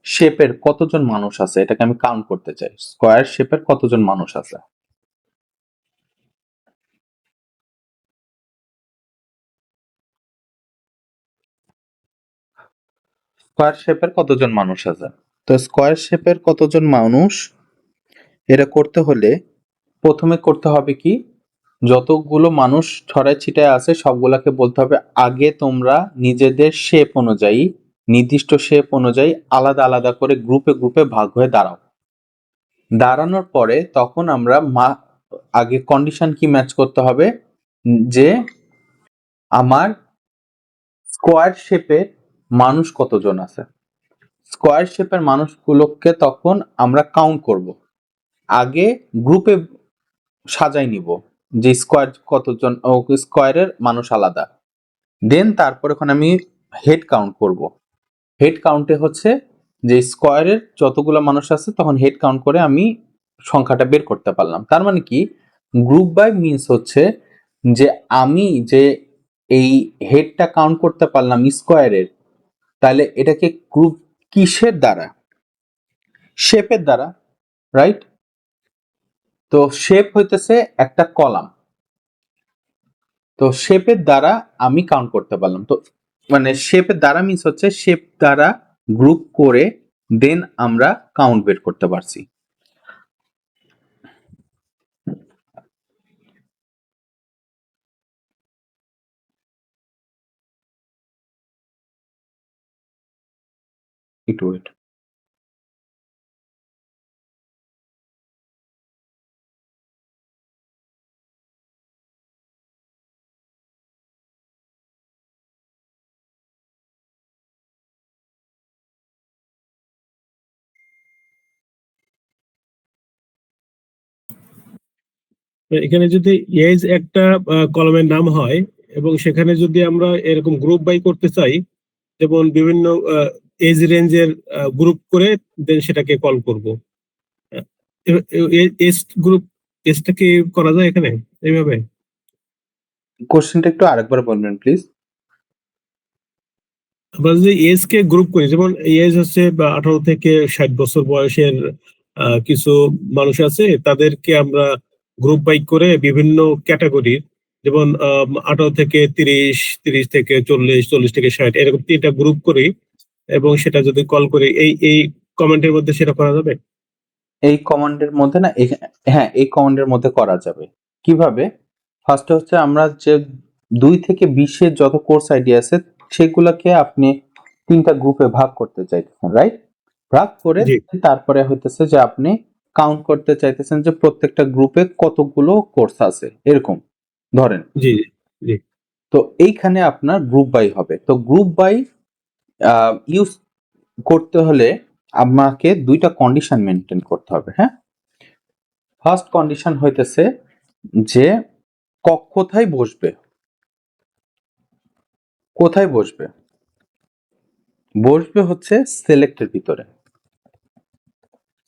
শেপের কতজন মানুষ আছে এটাকে আমি কাউন্ট করতে চাই। স্কোয়ার শেপের কতজন মানুষ আছে? স্কোয়ার শেপের কতজন মানুষ আছে? তো স্কোয়ার শেপের কতজন মানুষ এটা করতে হলে প্রথমে করতে হবে কি, যতগুলো মানুষ ছড়ায় ছিটায় আছে সবগুলাকে বলতে হবে আগে তোমরা নিজেদের শেপ অনুযায়ী, নির্দিষ্ট শেপ অনুযায়ী আলাদা আলাদা করে গ্রুপে গ্রুপে ভাগ হয়ে দাঁড়াও। দাঁড়ানোর পরে তখন আমরা আগে কন্ডিশন কি ম্যাচ করতে হবে, যে আমার স্কোয়ার শেপের মানুষ কতজন আছে। স্কোয়ার শেপের মানুষগুলোকে তখন আমরা কাউন্ট করব। আগে গ্রুপে সাজাই নিব যে স্কোয়ার কতজন, স্কোয়ারের মানুষ আলাদা, দেন তারপর ওখানে আমি হেড কাউন্ট করব। হেড কাউন্টে হচ্ছে যে স্কোয়ারের যতগুলো মানুষ আছে তখন হেড কাউন্ট করে আমি সংখ্যাটা বের করতে পারলাম। তার মানে কি, গ্রুপ বাই মিনস হচ্ছে যে আমি যে এই হেডটা কাউন্ট করতে পারলাম স্কোয়ারের, তাহলে এটাকে গ্রুপ কিসের দ্বারা? শেপের দ্বারা, রাইট? তো শেপ হইতেছে একটা কলাম, তো শেপের দ্বারা আমি কাউন্ট করতে পারলাম। তো মানে শেপের দ্বারা মিনস হচ্ছে শেপ দ্বারা গ্রুপ করে দেন আমরা কাউন্ট বের করতে পারছি। একটু ওয়েট। এখানে যদি এজ একটা কলমের নাম হয় এবং সেখানে যদি আমরা এরকম গ্রুপ বাই করতে চাই, যেমন বিভিন্ন এজ রেঞ্জের গ্রুপ করে দেন সেটাকে কল করব। এজ গ্রুপ, এজটা কি করা যায় এখানে এইভাবে? কোশ্চেনটা একটু আরেকবার বলবেন প্লিজ। আমরা যদি এজ কে গ্রুপ করি, যেমন এজ হচ্ছে 18 থেকে 60 বছর বয়সের কিছু মানুষ আছে, তাদেরকে আমরা গ্রুপ বাই করে বিভিন্ন ক্যাটাগরি, যেমন 18 থেকে 30, 30 থেকে 40, 40 থেকে 60, এরকম 3টা গ্রুপ করি এবং সেটা যদি কল করি এই এই কমেন্টের মধ্যে সেটা করা যাবে। এই কমান্ডের মধ্যে না, হ্যাঁ, এই কমান্ডের মধ্যে করা যাবে। কিভাবে? ফার্স্টে হচ্ছে আমরা যে 2 থেকে 20-এর যত কোর্স আইডি আছে সেগুলোকে আপনি 3টা গ্রুপে ভাগ করতে চাইতেছেন, রাইট? ভাগ করে জি তারপরে হইতেছে যে আপনি কাউন্ট করতে চাইতেছেন যে প্রত্যেকটা গ্রুপে কতগুলো কোর্স আছে এরকম ধরেন। জি জি। তো এইখানে আপনার গ্রুপ বাই হবে। তো গ্রুপ বাই ইউজ করতে হলে আমাকে 2টা কন্ডিশন মেনটেন করতে হবে, হ্যাঁ। ফার্স্ট কন্ডিশন হইতেছে যে কোথায় বসবে, কোথায় বসবে? বসবে হচ্ছে সিলেক্টের ভিতরে।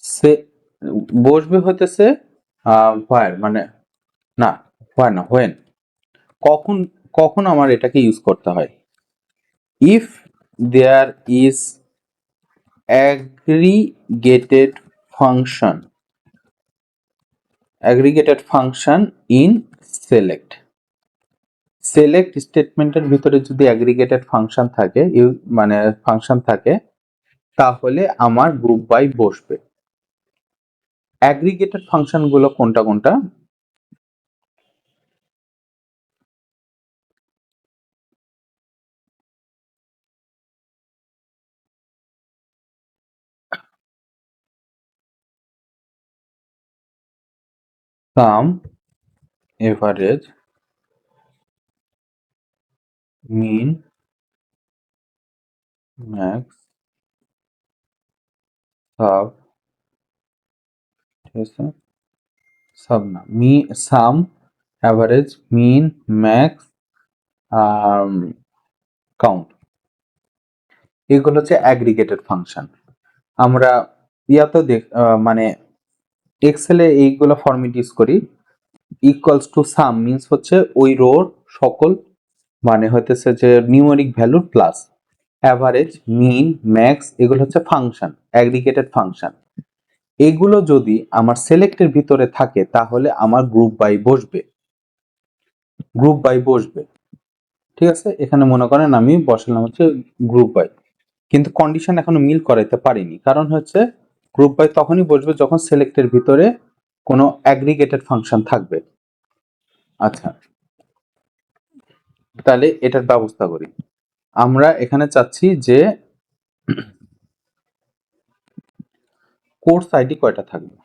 সে বসবে হইতেছে হোয়ার, মানে না, হোয়ার না, হোয়েন। কখন কখন আমার এটাকে ইউজ করতে হয়? If there is aggregated function in select select স্টেটমেন্টের ভিতরে যদি অ্যাগ্রিগেটেড ফাংশন থাকে মানে ফাংশন থাকে তাহলে আমার গ্রুপ বাই বসবে। অ্যাগ্রিগেটেড ফাংশন গুলো কোনটা কোনটা? সাম, এভারেজ, মিন, ম্যাক্স, সাব, ঠিক আছে, সাব না, সাম, অ্যাভারেজ, মিন, ম্যাক্স, কাউন্ট, এগুলো হচ্ছে অ্যাগ্রিগেটেড ফাংশন। আমরা ইয়াতে মানে এক্সেলে এইগুলো ফরম্যাট ইউজ করি। ইকুয়ালস টু সাম মিন্স হচ্ছে ওই রোর সকল মানে হইতেছে যে নিউমেরিক ভ্যালু প্লাস অ্যাভারেজ, মিন, ম্যাক্স, এগুলো হচ্ছে ফাংশন, অ্যাগ্রিগেটেড ফাংশন। এগুলো যদি আমার সিলেক্টের ভিতরে থাকে তাহলে আমার গ্রুপ বাই বসবে, গ্রুপ বাই বসবে, ঠিক আছে। এখানে মনে করেন আমি বসালাম হচ্ছে গ্রুপ বাই, কিন্তু কন্ডিশন এখনো মিল করাইতে পারিনি, কারণ হচ্ছে গ্রুপ বাই তখনই বসবে যখন সিলেক্টের ভিতরে কোনো অ্যাগ্রিগেটেড ফাংশন থাকবে। আচ্ছা, তাহলে এটার ব্যবস্থা করি। আমরা এখানে চাচ্ছি যে কোর্স আইডি কয়টা থাকবে।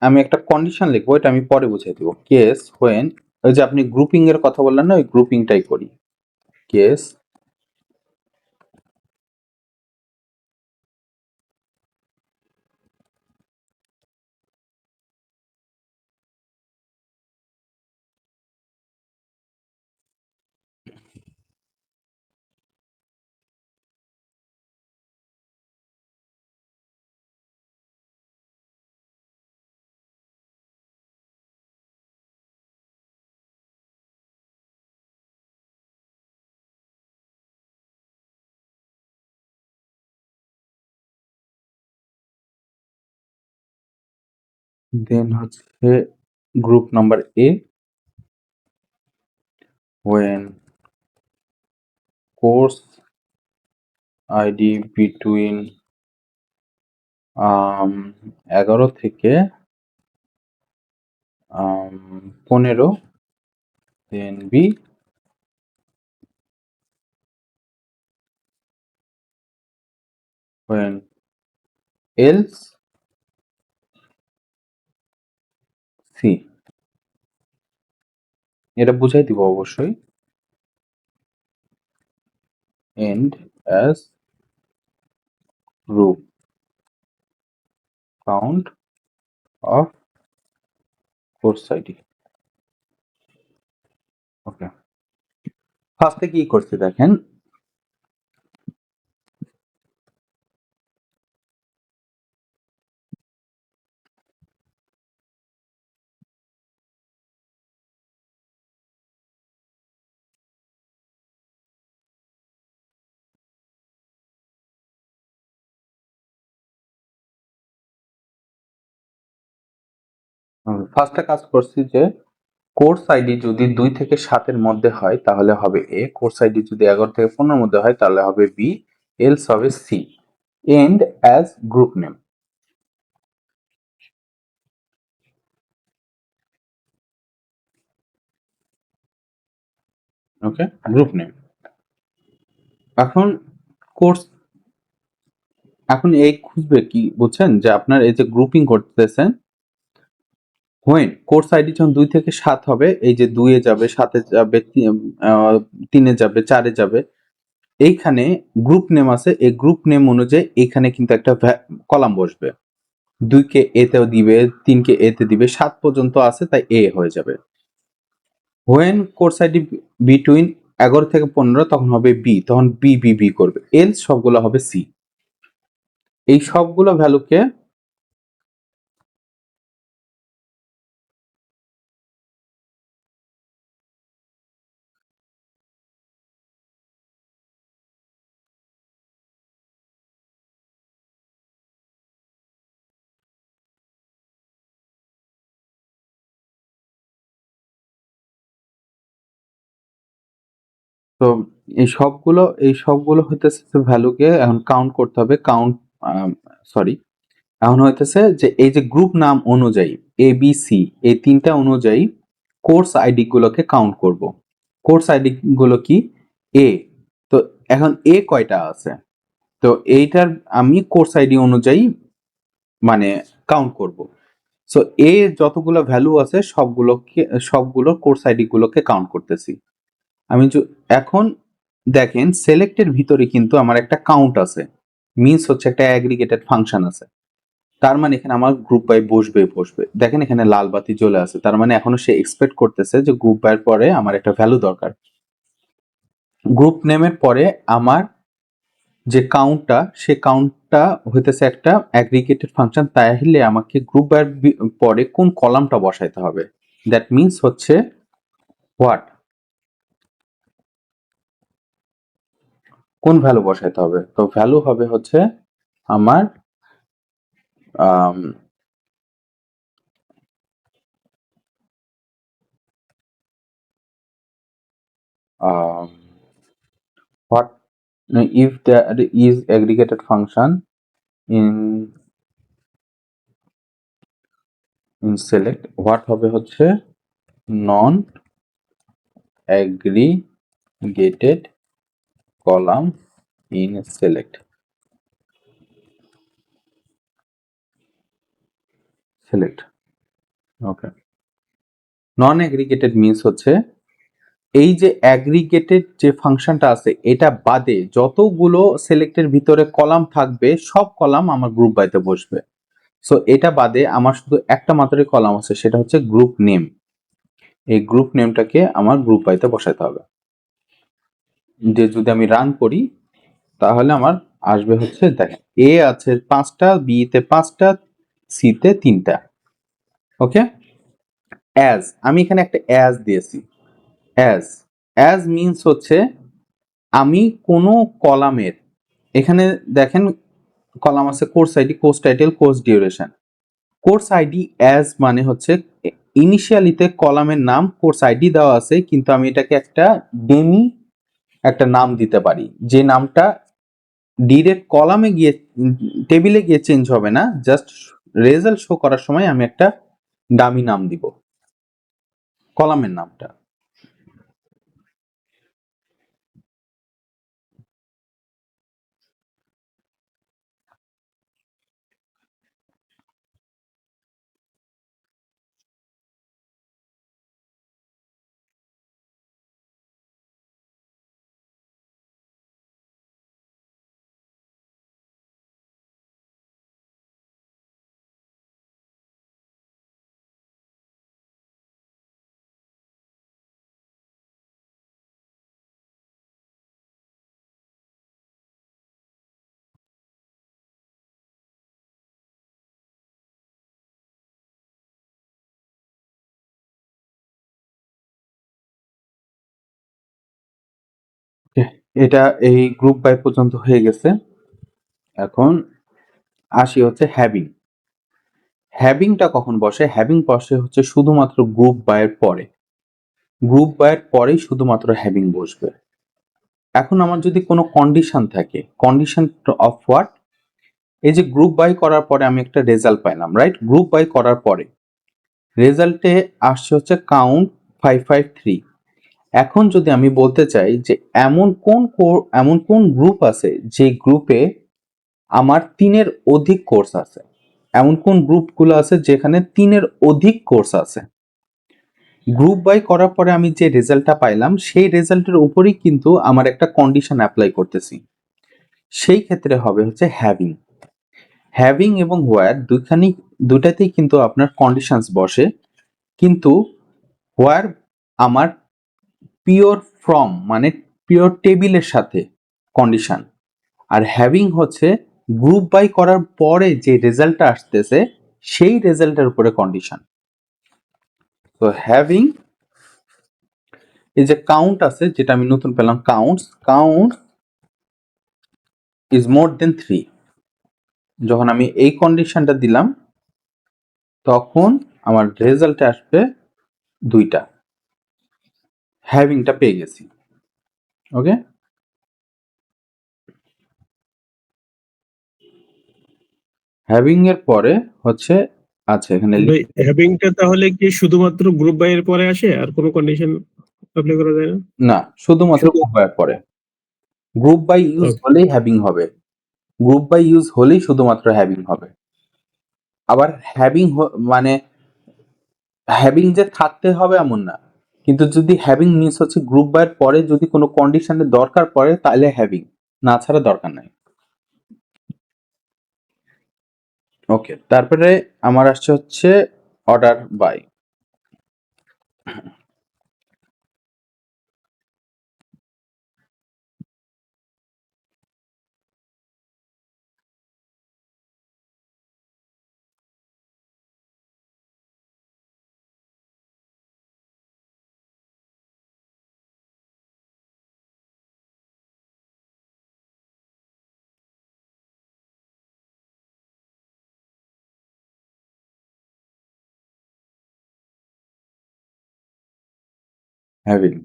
আমি একটা কন্ডিশন লিখবো, এটা আমি পরে বুঝাই দেবো। কেস হোয়েন, ওই যে আপনি গ্রুপিং এর কথা বললেন না, ওই গ্রুপিংটাই করি। কেস দেন হচ্ছে group number A, when course ID between 11 থেকে 15, then B, when else C. এটা বুঝাই দিব অবশ্যই। And as group count of course ID. Okay, ফার্স্টে কি করছি দেখেন, ফার্স্টে কাজ করছি যে কোর্স আইডি যদি 2 থেকে 7 মধ্যে হয় তাহলে হবে এ, কোর্স আইডি যদি 11 থেকে 15 মধ্যে হয় তাহলে হবে বি, এলস হবে C, and as group name. Okay, group name. এখন কোর্স, এখন এই খুঁজবে কি বুঝছেন, যে আপনার এই যে গ্রুপিং করতেছেন, হোয়েন কোর্স আইডি যখন 2 থেকে 7 হবে, এই যে 2 এ যাবে, 7 এ যাবে, 3 এ যাবে, 4 এ যাবে, এইখানে গ্রুপ নেম আছে, এই গ্রুপ নেম অনুযায়ী এখানে কিন্তু একটা কলাম বসবে। 2 কে এ তেও দিবে, 3 কে এ তে দিবে, 7 পর্যন্ত আছে তাই এ হয়ে যাবে। হোয়েন কোর্স আইডি বিটুইন 11 থেকে 15 তখন হবে বি, তখন বি বি বি করবে, এলস সবগুলো হবে সি। এই সবগুলো ভ্যালুকে তো এই সবগুলো হইতেছে ভ্যালুকে এখন কাউন্ট করতে হবে। এখন হইতেছে যে এই যে গ্রুপ নাম অনুযায়ী ABC এই 3টা অনুযায়ী কোর্স আইডি গুলোকে কাউন্ট করব। কোর্স আইডি গুলো কি? A। তো এখন A কয়টা আছে? তো এইটার আমি কোর্স আইডি অনুযায়ী মানে কাউন্ট করব। সো A যতগুলো ভ্যালু আছে সবগুলো কোর্স আইডি গুলোকে কাউন্ট করতেছি। এখন দেখেন সিলেক্টের ভিতরে কিন্তু আমার একটা কাউন্ট আছে। মিন্স হচ্ছে একটা অ্যাগ্রিগেটেড ফাংশন আছে। তার মানে এখানে আমার গ্রুপ বাই বসবে। দেখেন এখানে লাল বাতি জ্বলে আছে। তার মানে এখনো সে এক্সপেক্ট করতেছে যে গ্রুপ বাইয়ের পরে আমার একটা ভ্যালু দরকার। গ্রুপ নেমের পরে আমার যে কাউন্টটা সে কাউন্টটা হইতেছে একটা অ্যাগ্রিগেটেড ফাংশন। তাহলে আমাকে গ্রুপ বাইয়ের পরে কোন কলামটা বসাইতে হবে? দ্যাট মিন্স হচ্ছে হোয়াট, কোন ভ্যালু বসাইতে হবে? তো ভ্যালু হবে হচ্ছে আমার what if there is aggregated function in select, what হবে হচ্ছে নন aggregated column in select okay. Non aggregated means হচ্ছে এই যে অ্যাগ্রিগেটেড যে ফাংশনটা আছে এটা বাদে যতগুলো সিলেক্টের ভিতরে কলাম থাকবে সব কলাম আমার গ্রুপ বাইতে বসবে। সো এটা বাদে আমার শুধু একটা মাত্রই কলাম আছে, সেটা হচ্ছে গ্রুপ নেম। এই গ্রুপ নেমটাকে আমার গ্রুপ বাইতে বসাতে হবে। যে যদি আমি রান করি তাহলে আমার আসবে হচ্ছে দেখেন এ আছে 5টা, বি তে 5টা, সি তে 3টা। ওকে। অ্যাজ আমি এখানে একটা অ্যাজ দিয়েছি। অ্যাজ মিন্স হচ্ছে আমি কোনো কলামের, এখানে দেখেন কলাম আছে course ID, course title, course duration. Course ID as মানে হচ্ছে ইনিশিয়ালিতে কলামের নাম কোর্স আইডি দেওয়া আছে, কিন্তু আমি এটাকে একটা ডেমি একটা নাম দিতে পারি যে নামটা ডিরেক্ট কলামে গিয়ে টেবিলে গিয়ে চেঞ্জ হবে না, জাস্ট রেজাল্ট শো করার সময় আমি একটা ডামি নাম দিব কলামের নামটা। এটা এই গ্রুপ বাই পর্যন্ত হয়ে গেছে। এখন আসি হচ্ছে হ্যাভিংটা কখন বসে? হ্যাভিং বসে হচ্ছে শুধুমাত্র গ্রুপ বাইয়ের পরে। গ্রুপ বাইয়ের পরেই শুধুমাত্র হ্যাভিং বসবে। এখন আমার যদি কোনো কন্ডিশন থাকে, কন্ডিশন অফ হোয়াট? এই যে গ্রুপ বাই করার পরে আমি একটা রেজাল্ট পাইলাম, রাইট? গ্রুপ বাই করার পরে রেজাল্টে আসছে হচ্ছে কাউন্ট 553। এখন যদি আমি বলতে চাই যে এমন কোন গ্রুপ আছে যে গ্রুপে আমার 3-এর অধিক কোর্স আছে, এমন কোন গ্রুপগুলো আছে যেখানে 3-এর অধিক কোর্স আছে। গ্রুপ বাই করার পরে আমি যে রেজাল্টটা পাইলাম সেই রেজাল্টের উপরেই কিন্তু আমার একটা কন্ডিশন অ্যাপ্লাই করতেছি। সেই ক্ষেত্রে হবে হচ্ছে হ্যাভিং এবং হোয়ার দুটাতেই কিন্তু আপনার কন্ডিশনস বসে, কিন্তু হোয়ার আমার পিওর ফ্রম মানে পিওর টেবিলের সাথে কন্ডিশন, আর হ্যাভিং হচ্ছে গ্রুপ বাই করার পরে যে রেজাল্টটা আসতেছে সেই রেজাল্টের উপরে কন্ডিশন। তো হ্যাভিং এই যে কাউন্ট আছে যেটা আমি নতুন পেলাম, কাউন্ট ইজ মোর দেন 3, যখন আমি এই কন্ডিশনটা দিলাম তখন আমার রেজাল্টে আসবে 2টা। হ্যাভিংটা পেয়ে গেছি। ওকে, হ্যাভিং এর পরে হচ্ছে আচ্ছা এখানে হ্যাভিংটা তাহলে কি শুধুমাত্র গ্রুপ বাই এর পরে আসে, আর কোনো কন্ডিশন অ্যাপ্লাই করা যায় না? না, শুধুমাত্র শুধু গ্রুপ বাই এর পরে। Group by use Okay. হলেই হ্যাভিং হবে, গ্রুপ বাই ইউজ হলেই শুধুমাত্র হ্যাভিং হবে। আবার হ্যাভিং মানে হ্যাভিং যে থাকতে হবে এমন না, কিন্তু যদি হ্যাভিং মিনস হচ্ছে গ্রুপ বাই এর পরে যদি কোনো কন্ডিশনের দরকার পড়ে তাহলে হ্যাভিং, না ছাড়া দরকার নাই। ওকে, তারপরে আমার আসছে হচ্ছে অর্ডার বাই। হ্যাভিং,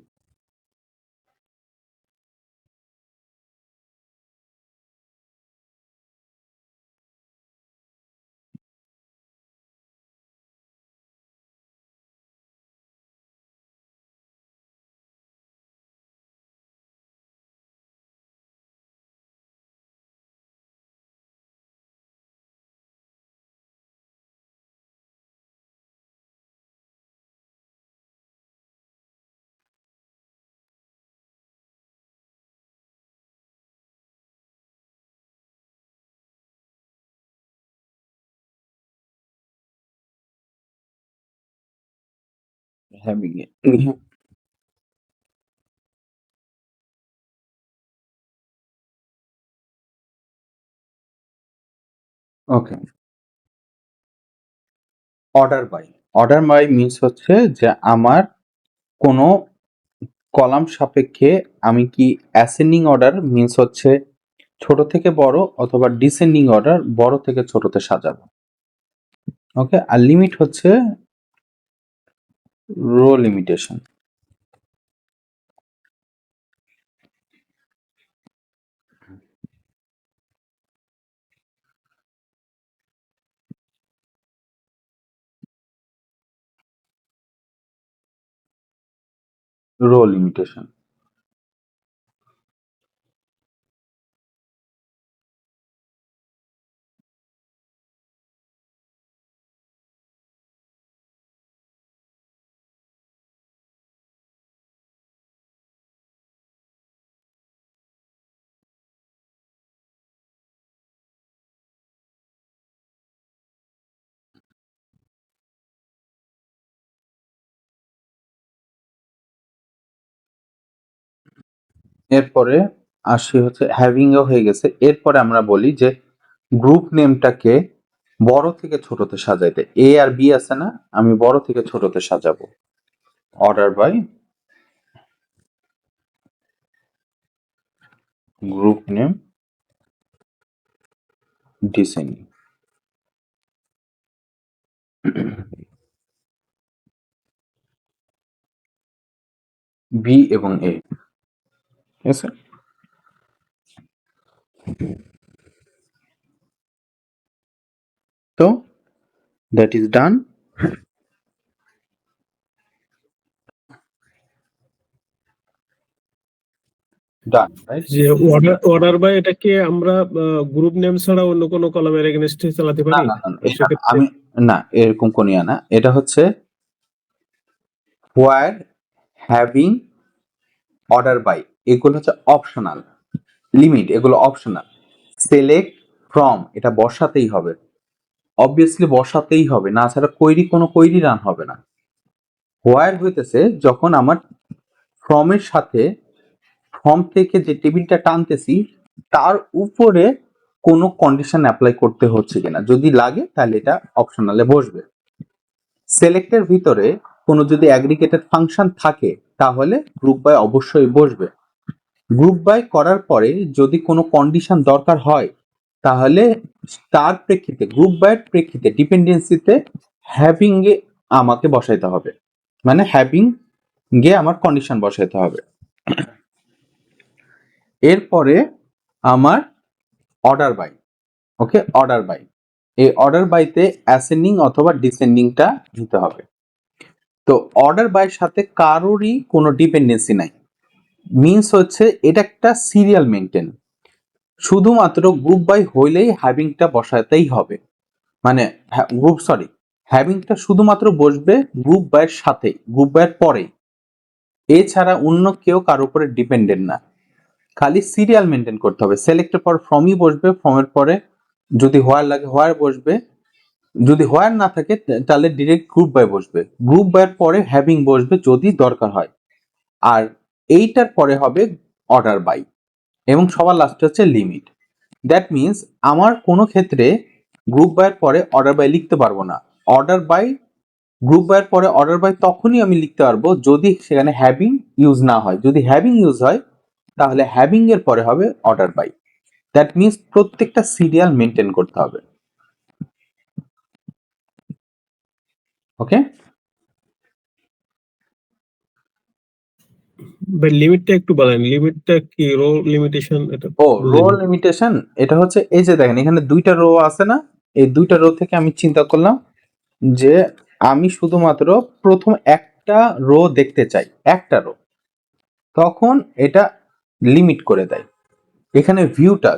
হ্যাভিং এ okay. Order by, order by means হচ্ছে যে আমার কোনো কলাম সাপেক্ষে আমি কি অ্যাসেন্ডিং অর্ডার মিনস হচ্ছে ছোট থেকে বড় অথবা ডিসেন্ডিং অর্ডার বড় থেকে ছোটতে সাজাবো। ওকে, আর লিমিট হচ্ছে রো লিমিটেশন। Row limitation. এরপরে আসি হচ্ছে হ্যাভিংও হয়ে গেছে। এরপরে আমরা বলি যে গ্রুপ নেমটাকে বড় থেকে ছোটতে সাজাইতে, এ আর বি আছে না, আমি বড় থেকে ছোটতে সাজাবো। Order by group name descending. B এবং এ, ঠিক আছে। তো that is done. Done, right. যে অর্ডার বাই এটাকে আমরা গ্রুপ নেম ছাড়া অন্য কোনো কলামের এগেইনস্টে চালাতে না পারি? না না, আর এটা সেক্ষেত্রে আমি না, এরকম কোন ইয়া না, এটা হচ্ছে হোয়ার হ্যাভিং অর্ডার বাই, এগুলো হচ্ছে অপশনাল। লিমিট এগুলো অপশনাল। সিলেক্ট ফ্রম এটা বসাতেই হবে, অবভিয়াসলি বসাতেই হবে, না ছাড়া কোনো কোয়েরি রান হবে না। হোয়ার হইতেছে যখন আমার ফ্রমের সাথে ফর্ম থেকে যে টেবিলটা টানতেছি তার উপরে কোনো কন্ডিশন অ্যাপ্লাই করতে হচ্ছে কিনা, যদি লাগে তাহলে এটা অপশনালে বসবে। সিলেক্টের ভিতরে কোনো যদি অ্যাগ্রিগেটেড ফাংশন থাকে তাহলে গ্রুপ বাই অবশ্যই বসবে। গ্রুপ বাই করার পরে যদি কোনো কন্ডিশন দরকার হয় তাহলে তার প্রেক্ষিতে গ্রুপ বাইয়ের প্রেক্ষিতে ডিপেন্ডেন্সিতে হ্যাভিং এ আমাকে বসাইতে হবে, মানে হ্যাভিং গে আমার কন্ডিশন বসাইতে হবে। এরপরে আমার order by, okay, order by. এই অর্ডার বাইতে অ্যাসেন্ডিং অথবা ডিসেন্ডিংটা দিতে হবে। তো অর্ডার বাইয়ের সাথে কারোরই কোনো ডিপেন্ডেন্সি নাই, মিনস হচ্ছে এটা একটা সিরিয়াল মেনটেন। শুধুমাত্র গ্রুপ বাই হইলেই হ্যাভিংটা বসাতেই হবে, মানে হ্যাভিংটা শুধুমাত্র বসবে গ্রুপ বাইয়ের সাথে, গ্রুপ বাইয়ের পরে, এছাড়া অন্য কেউ কারোর উপরে ডিপেন্ডেন্ট না। খালি সিরিয়াল মেনটেন করতে হবে। সিলেক্টের পর ফ্রমই বসবে, ফ্রমের পরে যদি হোয়ার লাগে হোয়ার বসবে, যদি হোয়ার না থাকে তাহলে ডিরেক্ট গ্রুপ বাই বসবে, গ্রুপ বাইয়ের পরে হ্যাভিং বসবে যদি দরকার হয়, আর এইটার পরে হবে অর্ডার বাই, এবং সবার লাস্টে হচ্ছে লিমিট। দ্যাট মিনস আমার কোনো ক্ষেত্রে গ্রুপ বাইয়ের পরে অর্ডার বাই লিখতে পারবো না। অর্ডার বাই, গ্রুপ বাইয়ের পরে অর্ডার বাই তখনই আমি লিখতে পারবো যদি সেখানে হ্যাভিং ইউজ না হয়। যদি হ্যাভিং ইউজ হয় তাহলে হ্যাভিং এর পরে হবে অর্ডার বাই। দ্যাট মিনস প্রত্যেকটা সিরিয়াল মেনটেন করতে হবে। ওকে, ভাই লিমিটটা একটু বলেন, লিমিটটা কি, রো লিমিটেশন এটা? ও রো লিমিটেশন, এটা হচ্ছে এই যে দেখেন এখানে দুইটা রো আছে না, এই দুইটা রো থেকে আমি চিন্তা করলাম যে আমি শুধুমাত্র প্রথম একটা রো দেখতে চাই, একটা রো, তখন এটা লিমিট করে দেয়। এখানে ভিউটা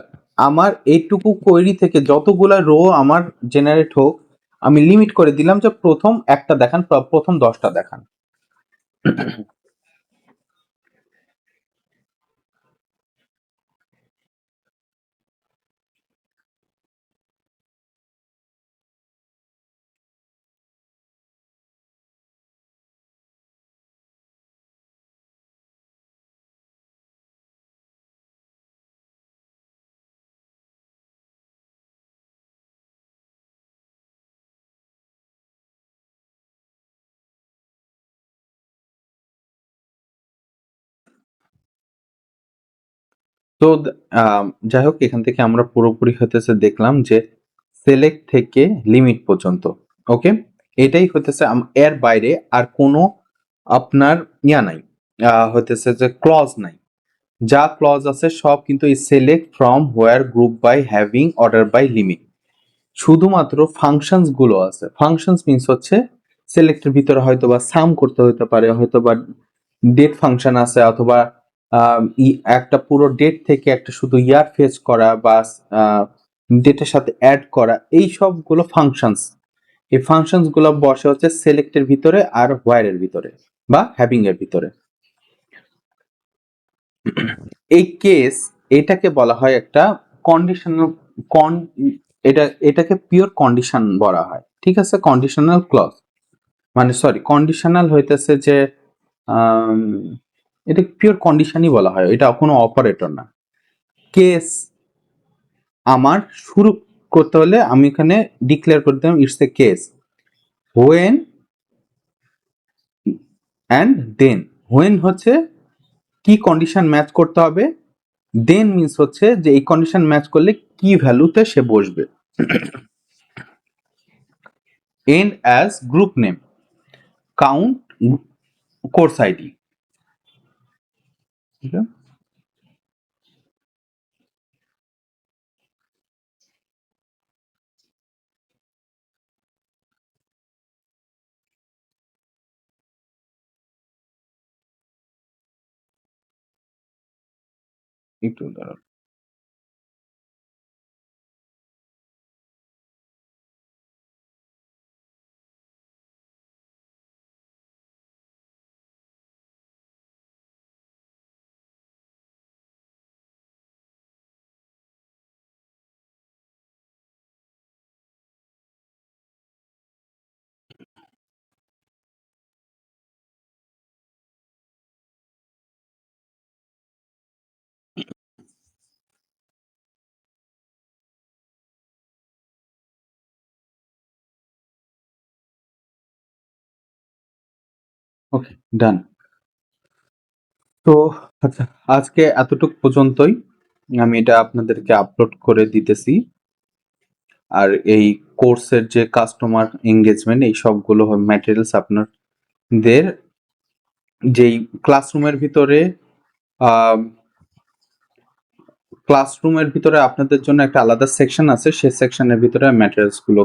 আমার এইটুকু কোয়েরি থেকে যতগুলা রো আমার জেনারেট হোক, আমি লিমিট করে দিলাম যে প্রথম একটা দেখান, প্রথম 10টা দেখান। তো যাই হোক, এখান থেকে আমরা পুরোপুরি হতেছে দেখলাম যে সিলেক্ট থেকে লিমিট পর্যন্ত, ওকে, এটাই হতেছে এর বাইরে আর কোনো আপনার নাই, হতেছে যে ক্লজ নাই। যা ক্লজ আছে সব কিন্তু এই select from, where, group by, having, order by, limit. শুধুমাত্র ফাংশনস গুলো আছে। ফাংশনস মিনস হচ্ছে সিলেক্টের ভিতরে হয়তো বা সাম করতে হতে পারে, হয়তো বা ডেট ফাংশন আছে, অথবা একটা পুরো ডেট থেকে একটা শুধু ইয়ার ফেচ করা বা ডেটের সাথে অ্যাড করা, এই সবগুলো ফাংশনস। এই ফাংশনস গুলো বসে হচ্ছে সিলেক্টের ভিতরে আর হোয়ারের ভিতরে বা হ্যাভিং এর ভিতরে। এই কেস, এটাকে বলা হয় একটা কন্ডিশনাল এটাকে পিওর কন্ডিশন বলা হয়, ঠিক আছে, কন্ডিশনাল ক্লজ, মানে সরি কন্ডিশনাল হইতেছে যে আম, এটা পিওর কন্ডিশনই বলা হয়, এটা কোনো অপারেটর না। কেস আমার শুরু করতে হলে আমি এখানে ডিক্লেয়ার করে দিলাম it's a case when and then. When হচ্ছে কি কন্ডিশন ম্যাচ করতে হবে, দেন মিন্স হচ্ছে যে এই কন্ডিশন ম্যাচ করলে কি ভ্যালুতে সে বসবে। End as group name, count course ID. একটু দাঁড়ান। ওকে, ডান। তো আচ্ছা, আজকে এতটুকু পর্যন্তই, আমি এটা আপনাদেরকে আপলোড করে দিতেছি। আর এই কোর্সের যে কাস্টমার এঙ্গেজমেন্ট, এই সবগুলো ম্যাটেরিয়ালস আপনাদের যেই ক্লাসরুমের ভিতরে ক্লাসরুমের ভিতরে আপনাদের জন্য একটা আলাদা সেকশন আছে, সেই সেকশনের ভিতরে ম্যাটেরিয়ালস গুলো